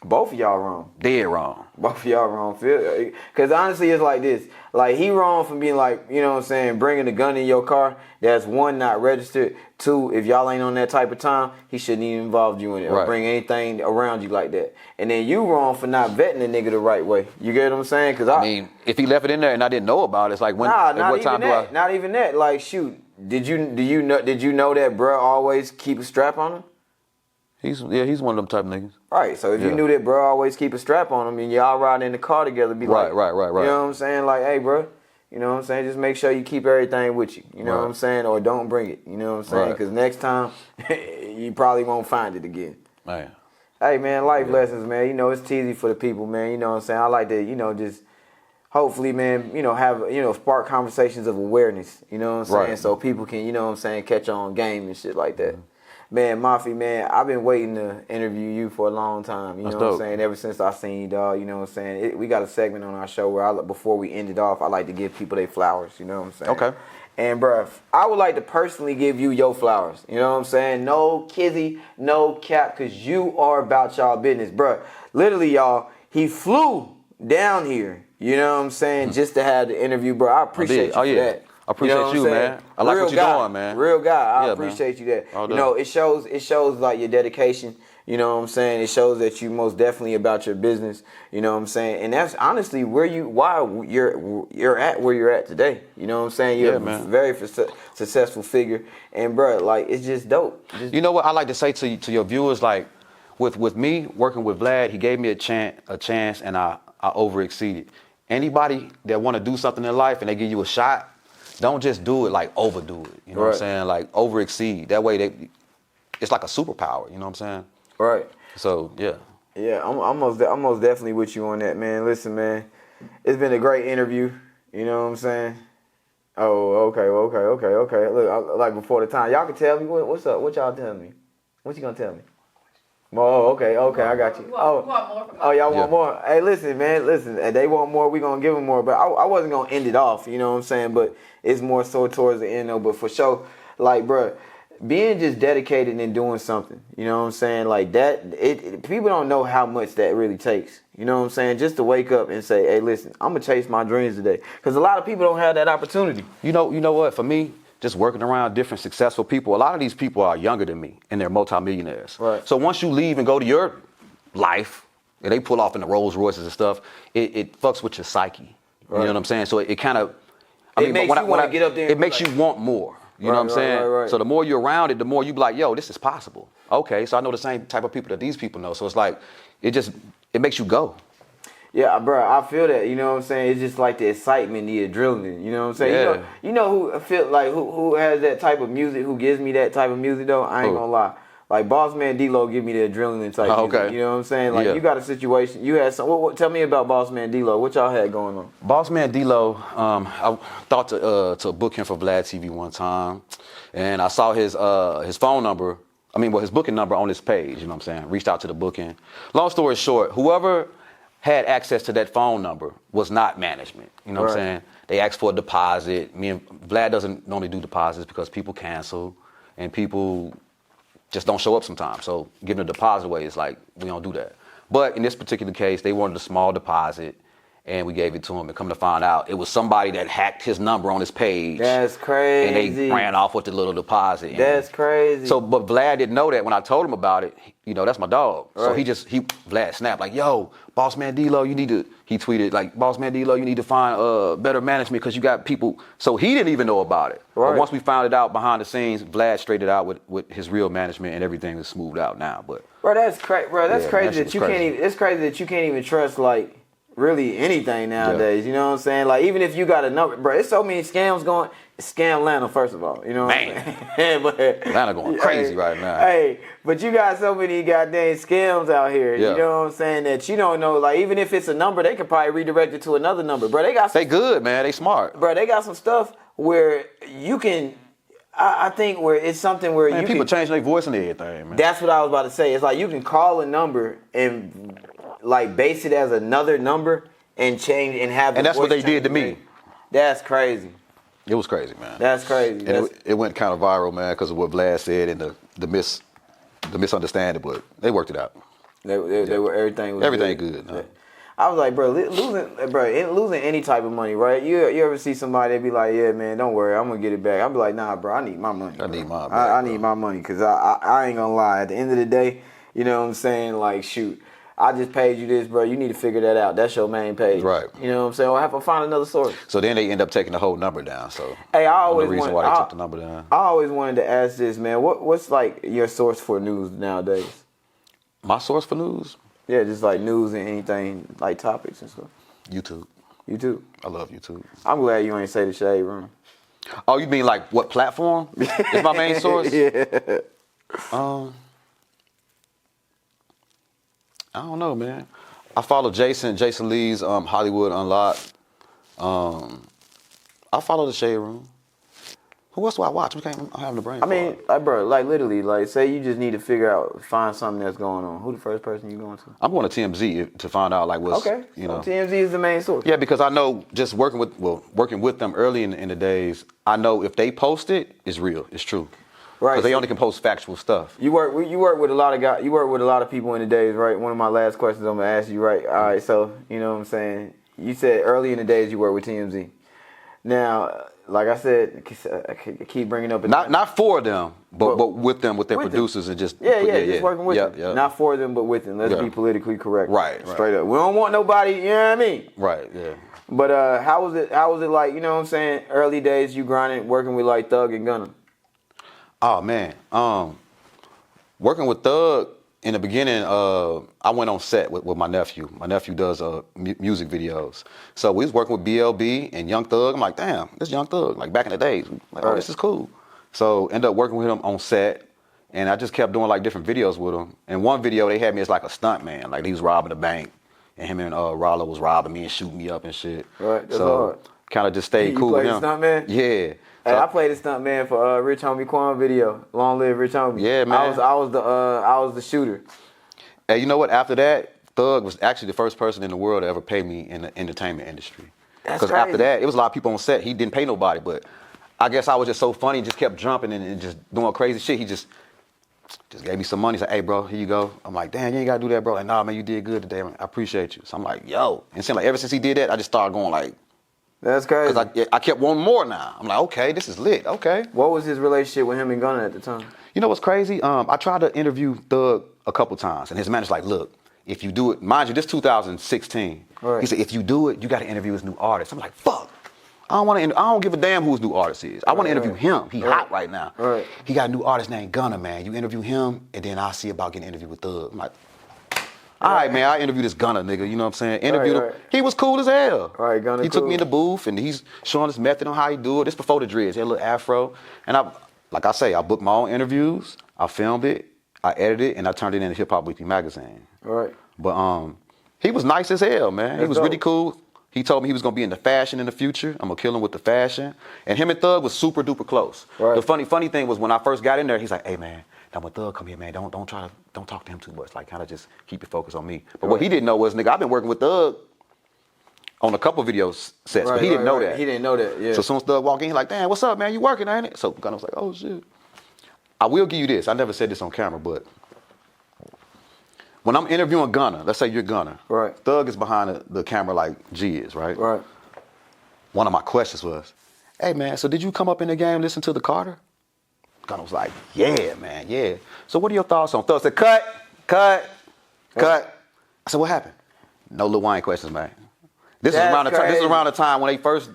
Both of y'all wrong. Dead wrong. Both of y'all wrong. Because honestly, it's like this. Like, he wrong for being like, you know what I'm saying, bringing a gun in your car. That's one, not registered. Two, if y'all ain't on that type of time, he shouldn't even involve you in it or Right. bring anything around you like that. And then you wrong for not vetting the nigga the right way. You get what I'm saying? Because I mean, if he left it in there and I didn't know about it, it's like when Nah, at not what even time that. do I? Not even that. Like, shoot, did you know that bruh always keep a strap on him? He's one of them type of niggas. Right. So if you Yeah. knew that bruh always keep a strap on him and y'all riding in the car together, be like, Right. You know what I'm saying? Like, hey, bruh, you know what I'm saying? Just make sure you keep everything with you. You know what I'm saying? Or don't bring it. You know what I'm saying? Right. Because next time, you probably won't find it again. Man. Hey, man, life lessons, man. You know, it's Teezy for the people, man. You know what I'm saying? I like to, you know, just hopefully, man, you know, have, you know, spark conversations of awareness. You know what I'm saying? Right. So people can, you know what I'm saying, catch on game and shit like that. Man, Mafi, man, I've been waiting to interview you for a long time. You That's know what I'm dope. saying? Ever since I seen you, dog, you know what I'm saying? We got a segment on our show where before we end it off, I like to give people their flowers. You know what I'm saying? Okay. And, bruh, I would like to personally give you your flowers. You know what I'm saying? No kizzy, no cap, because you are about y'all business. Bruh, literally, y'all, he flew down here, you know what I'm saying, just to have the interview, bro. I appreciate you for that. I appreciate what you, I'm saying? man. I like Real what you're guy. doing, man. Real guy. I Yeah, appreciate man. you that. All You done. know, it shows like your dedication. You know what I'm saying? It shows that you most definitely about your business. You know what I'm saying? And that's honestly why you're at where you're at today. You know what I'm saying? You're Yeah, a man. very successful figure. And bro, like it's just dope. You know what I like to say to your viewers, like with me working with Vlad, he gave me a chance, and I over exceeded. Anybody that want to do something in life and they give you a shot, don't just do it like overdo it. You know what I'm saying? Like over exceed. That way it's like a superpower. You know what I'm saying? Right. So yeah. Yeah, I'm most definitely with you on that, man. Listen, man, it's been a great interview. You know what I'm saying? Oh, okay. Look, like before the time, y'all can tell me what's up. What y'all telling me? What you gonna tell me? Oh, okay, I got you. Y'all want more? Hey, listen, man, listen. They want more, we gonna give them more. But I wasn't gonna end it off. You know what I'm saying? But it's more so towards the end, though. But for sure, like, bruh, being just dedicated and doing something, you know what I'm saying? Like that, people don't know how much that really takes. You know what I'm saying? Just to wake up and say, hey, listen, I'm gonna chase my dreams today. Because a lot of people don't have that opportunity. You know what? For me, just working around different successful people, a lot of these people are younger than me and they're multimillionaires. Right. So once you leave and go to your life, and they pull off in the Rolls Royces and stuff, it fucks with your psyche. You know what I'm saying? So it kind of, It makes you want to get up there. It makes you want more. You know what I'm saying? Right. So the more you're around it, the more you be like, yo, this is possible. Okay, so I know the same type of people that these people know. So it's like, it makes you go. Yeah, bro, I feel that. You know what I'm saying? It's just like the excitement, the adrenaline. You know what I'm saying? Yeah. You know who feel like who has that type of music? Who gives me that type of music though? I ain't gonna lie. Like Bossman Dlow give me the adrenaline type music. You know what I'm saying? Like you got a situation. You had some. Tell me about Bossman Dlow. What y'all had going on? Bossman Dlow, I thought to book him for vladtv one time, and I saw his phone number. His booking number on his page. You know what I'm saying? Reached out to the booking. Long story short, whoever had access to that phone number was not management. You know what I'm saying? They asked for a deposit. Me and Vlad doesn't normally do deposits because people cancel and people just don't show up sometimes. So giving a deposit away is like, we don't do that. But in this particular case, they wanted a small deposit and we gave it to him. And come to find out, it was somebody that hacked his number on his page. That's crazy. And they ran off with the little deposit. That's crazy. So, but Vlad didn't know that when I told him about it. You know, that's my dog. Right. So Vlad snapped like, yo, Bossman Dlow, he tweeted like, Bossman Dlow, you need to find better management because you got people. So he didn't even know about it. Right. But once we found it out behind the scenes, Vlad straightened it out with his real management and everything is smoothed out now. But bro, that's crazy. Bro, that's crazy that you crazy. can't even. It's crazy that you can't even trust like really anything nowadays. You know what I'm saying? Like even if you got a number, bro, there's so many scams going. Scam Atlanta, first of all. You know what I'm saying? But Atlanta going crazy right now. Hey, but you got so many goddamn scams out here. Yeah. You know what I'm saying? That you don't know. Like even if it's a number, they could probably redirect it to another number. Bro, they good, man. They smart. Bro, they got some stuff where you can. I think where it's something where Man, you people can change their voice and everything, man. That's what I was about to say. It's like you can call a number and like base it as another number and change and have. And that's what they did to me. That's crazy. It was crazy, man. That's crazy. And it went kind of viral, man, because of what Vlad said and the misunderstanding, but they worked it out. They were everything was good. Yeah. I was like, losing any type of money, right? You ever see somebody that be like, yeah, man, don't worry, I'm gonna get it back. I'll be like, nah, bro, I need my money. I need my money. I need my money because I ain't gonna lie. At the end of the day, you know what I'm saying? Like, shoot, I just paid you this, bro. You need to figure that out. That's your main page. Right. You know what I'm saying? Or I have to find another source. So then they end up taking the whole number down. So hey, the reason why they took the number down. I always wanted to ask this, man. What's like your source for news nowadays? My source for news? Yeah, just like news and anything like topics and stuff. YouTube. YouTube. I love YouTube. I'm glad you ain't say the Shade Room. Oh, you mean like what platform is my main source? Yeah. I don't know, man. I follow Jason Lee's Hollywood Unlocked. I follow the Shade Room. Who else do I watch? I'm having the brain. I mean, like, bro, like literally, like, say you just need to find something that's going on. Who the first person you going to? I'm going to TMZ to find out like what's. Okay. You know. TMZ is the main source. Yeah, because I know just working with them early in the days, I know if they post it, it's real, it's true. Right. Because they only can post factual stuff. You work with a lot of guys. You work with a lot of people in the days, right? One of my last questions I'm gonna ask you, right? All right, so you know what I'm saying. You said early in the days you work with TMZ. Now, like I said, I keep bringing up. Not for them, but with them, with their producers and just just working with them. Not for them, but with them. Let's be politically correct. Right. Straight up. We don't want nobody. You know what I mean? Right. Yeah. But how was it like? You know what I'm saying? Early days, you grinding, working with like Thug and Gunna. Oh man, working with Thug, in the beginning, I went on set with my nephew. My nephew does music videos. So we was working with BLB and Young Thug. I'm like, damn, this Young Thug. Like back in the days, like, oh, this is cool. So ended up working with him on set, and I just kept doing like different videos with him. And one video they had me as like a stunt man, like he was robbing a bank, and him and Rollo was robbing me and shooting me up and shit. Right, that's so hard. Kind of just stayed cool with him. You played the stunt man? Yeah. Hey, I played the stunt man for Rich Homie Quan video. Long live Rich Homie. Yeah, man. I was the shooter. Hey, you know what? After that, Thug was actually the first person in the world to ever pay me in the entertainment industry. Because after that, it was a lot of people on set. He didn't pay nobody, but I guess I was just so funny, just kept jumping and just doing crazy shit. He just gave me some money. He's like, hey, bro, here you go. I'm like, damn, you ain't got to do that, bro. Like, nah, man, you did good today. Man. I appreciate you. So I'm like, yo. And it seemed like ever since he did that, I just started going like, that's crazy. Because I kept wanting more now. I'm like, okay, this is lit. Okay. What was his relationship with him and Gunna at the time? You know what's crazy? I tried to interview Thug a couple times, and his manager's like, look, if you do it, mind you, this 2016. Right. He said, if you do it, you got to interview his new artist. I'm like, fuck. I don't give a damn who his new artist is. I want to interview him. He hot right now. Right. He got a new artist named Gunna, man. You interview him, and then I'll see about getting an interview with Thug. I'm like, all right, man, I interviewed this Gunna nigga, you know what I'm saying? Interviewed him. He was cool as hell. Right, Gunna He took me in the booth, and he's showing his method on how he do it. This before the dreads. He had a little afro. And like I say, I booked my own interviews. I filmed it. I edited it, and I turned it into Hip Hop Weekly magazine. Right. But he was nice as hell, man. He was really cool. He told me he was gonna be into fashion in the future. I'm gonna kill him with the fashion. And him and Thug was super duper close. Right. The funny thing was when I first got in there, he's like, hey man, now when Thug come here, man, don't talk to him too much. Like kind of just keep your focus on me. But what he didn't know was, nigga, I've been working with Thug on a couple video sets, but he didn't know that. He didn't know that, yeah. So as soon as Thug walked in, he's like, damn, what's up, man? You working, ain't it? So Gunna was like, oh shit. I will give you this. I never said this on camera, but when I'm interviewing Gunna, let's say you're Gunna. Right. Thug is behind the camera like G is, right? Right. One of my questions was, hey man, so did you come up in the game and listen to the Carter? Gunna was like, yeah, man, yeah. So what are your thoughts on Thug? Said, cut. I said, what happened? No Lil Wayne questions, man. This is around the time when they first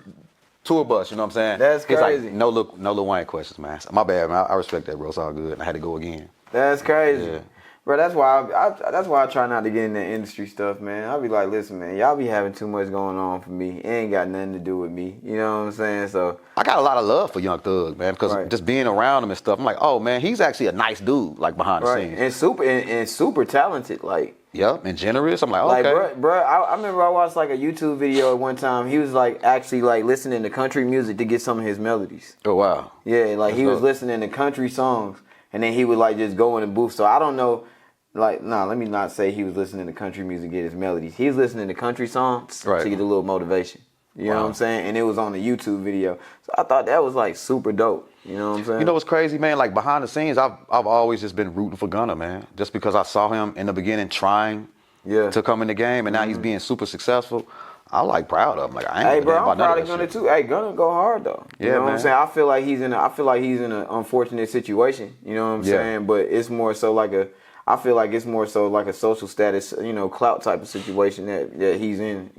tour bus, you know what I'm saying? That's crazy. He's like, no Lil Wayne questions, man. My bad, man. I respect that, bro. It's all good. I had to go again. That's crazy. Yeah. Bro, that's why I try not to get in that industry stuff, man. I'll be like, listen, man, y'all be having too much going on for me. It ain't got nothing to do with me. You know what I'm saying? So I got a lot of love for Young Thug, man, because just being around him and stuff, I'm like, oh man, he's actually a nice dude, like behind the scenes. And super talented, like. Yep, and generous. I'm like, okay. Like, bro, I remember I watched like a YouTube video at one time. He was like actually like listening to country music to get some of his melodies. Oh wow. Yeah, like he was listening to country songs, and then he would like just go in the booth. So I don't know. Like, let me not say he was listening to country music to get his melodies. He was listening to country songs to get a little motivation. You know what I'm saying? And it was on the YouTube video. So I thought that was like super dope. You know what I'm saying? You know what's crazy, man? Like behind the scenes, I've always just been rooting for Gunna, man. Just because I saw him in the beginning trying to come in the game, and now he's being super successful. I'm like proud of him. Like I ain't I'm proud of Gunna too. Hey, Gunna go hard though. You know what I'm saying? I feel like he's in an unfortunate situation. You know what I'm saying? But it's more so like I feel like it's more so like a social status, clout type of situation that he's in,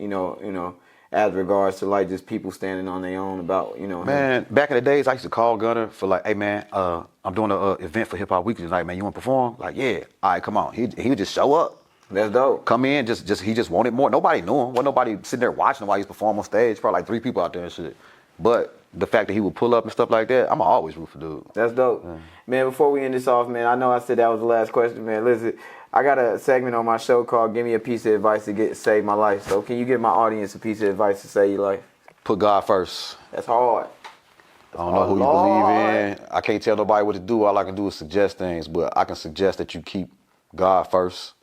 as regards to like just people standing on their own about, Man, back in the days, I used to call Gunna for like, hey man, I'm doing an event for Hip Hop Weekly tonight, man. You want to perform? Like, yeah. All right, come on. He would just show up. That's dope. Come in, he just wanted more. Nobody knew him. Wasn't nobody sitting there watching him while he's performing on stage. Probably like 3 people out there and shit. But the fact that he would pull up and stuff like that, I'm always root for dude. That's dope. Yeah. Man, before we end this off, man, I know I said that was the last question, man. Listen, I got a segment on my show called Give Me a Piece of Advice to Save My Life. So can you give my audience a piece of advice to save your life? Put God first. That's hard. I don't know who you believe in. I can't tell nobody what to do. All I can do is suggest things, but I can suggest that you keep God first.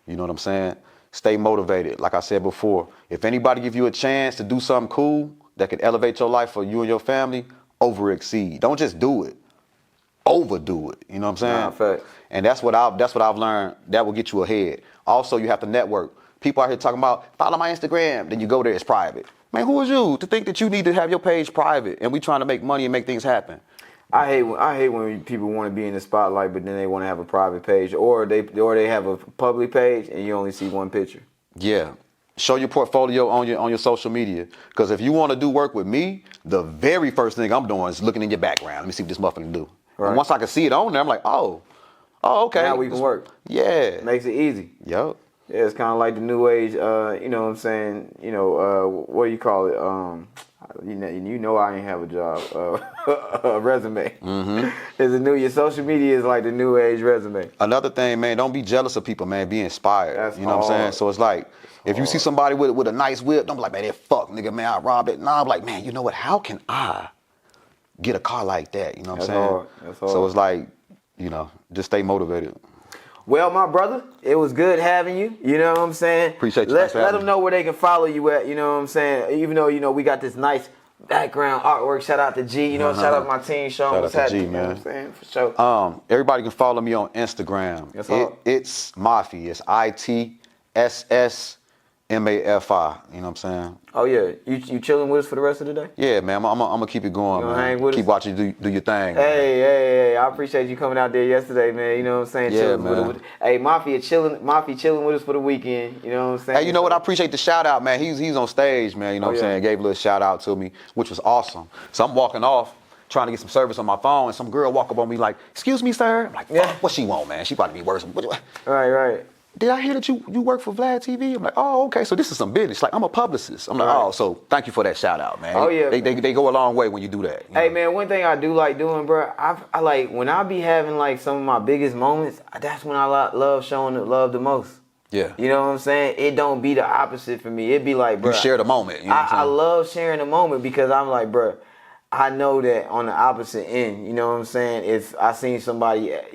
You know what I'm saying? Stay motivated. Like I said before, if anybody give you a chance to do something cool that could elevate your life for you and your family, over-exceed. Don't just do it. Overdo it. You know what I'm saying? Nah, fact. And that's what I've learned. That will get you ahead. Also, you have to network. People out here talking about, follow my Instagram. Then you go there, it's private. Man, who is you to think that you need to have your page private and we trying to make money and make things happen? I hate when people want to be in the spotlight, but then they want to have a private page, or they have a public page and you only see one picture. Yeah. Show your portfolio on your social media. Because if you want to do work with me, the very first thing I'm doing is looking in your background. Let me see what this motherfucker do. Right. And once I can see it on there, I'm like, oh, Oh, okay. Now we can work. Yeah. Makes it easy. Yup. Yeah, it's kind of like the new age, you know what I'm saying, what do you call it? You know I ain't have a job, a resume. Mm-hmm. Your social media is like the new age resume. Another thing, man, don't be jealous of people, man. Be inspired. That's you know what I'm saying? So it's like, if you see somebody with a nice whip, don't be like, man, that fuck nigga, man, I robbed it. Nah, I'm like, man, you know what? How can I get a car like that? You know what I'm saying? Hard. That's hard. So it's like, just stay motivated. Well, my brother, it was good having you. You know what I'm saying? Appreciate you. Let them know where they can follow you at. You know what I'm saying? Even though, we got this nice background artwork. Shout out to G. Shout out to my team. Show them what's happening. G, man. You know what I'm saying? For sure. Everybody can follow me on Instagram. It's Mafi. It's ITSSMAFI. You know what I'm saying? Oh yeah, you chilling with us for the rest of the day? Yeah, man. I'm gonna keep it going, man. Hang with keep us? watching you do your thing. Hey, I appreciate you coming out there yesterday, man. You know what I'm saying? Yeah, chilling man. With hey, Mafi chilling with us for the weekend. You know what I'm saying? Hey, you know what? I appreciate the shout out, man. He's on stage, man. You know what I'm saying? Gave a little shout out to me, which was awesome. So I'm walking off, trying to get some service on my phone, and some girl walk up on me like, "Excuse me, sir." I'm like, "Fuck, what she want, man? She probably be worse." Right. Did I hear that you work for VladTV? I'm like, oh, okay, so this is some business. Like, I'm a publicist. I'm like, oh, so thank you for that shout out, man. Oh, yeah. They go a long way when you do that. Hey, man, one thing I do like doing, bro, I like, when I be having, like, some of my biggest moments, that's when I love showing the love the most. Yeah. You know what I'm saying? It don't be the opposite for me. It be like, bro. You share the moment. You know what I'm saying? I love sharing the moment because I'm like, bro, I know that on the opposite end, you know what I'm saying? If I seen somebody, at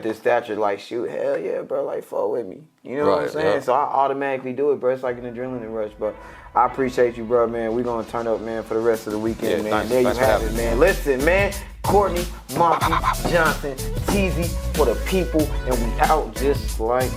this stature, like, shoot, hell yeah, bro, like, fuck with me. You know what I'm saying? Yeah. So I automatically do it, bro. It's like an adrenaline rush, bro. I appreciate you, bro, man. We're going to turn up, man, for the rest of the weekend, man. Thanks, there you thanks for have having it, me. man. Listen, man, Courtney, Mafi, Johnson, Teezy for the people, and we out just like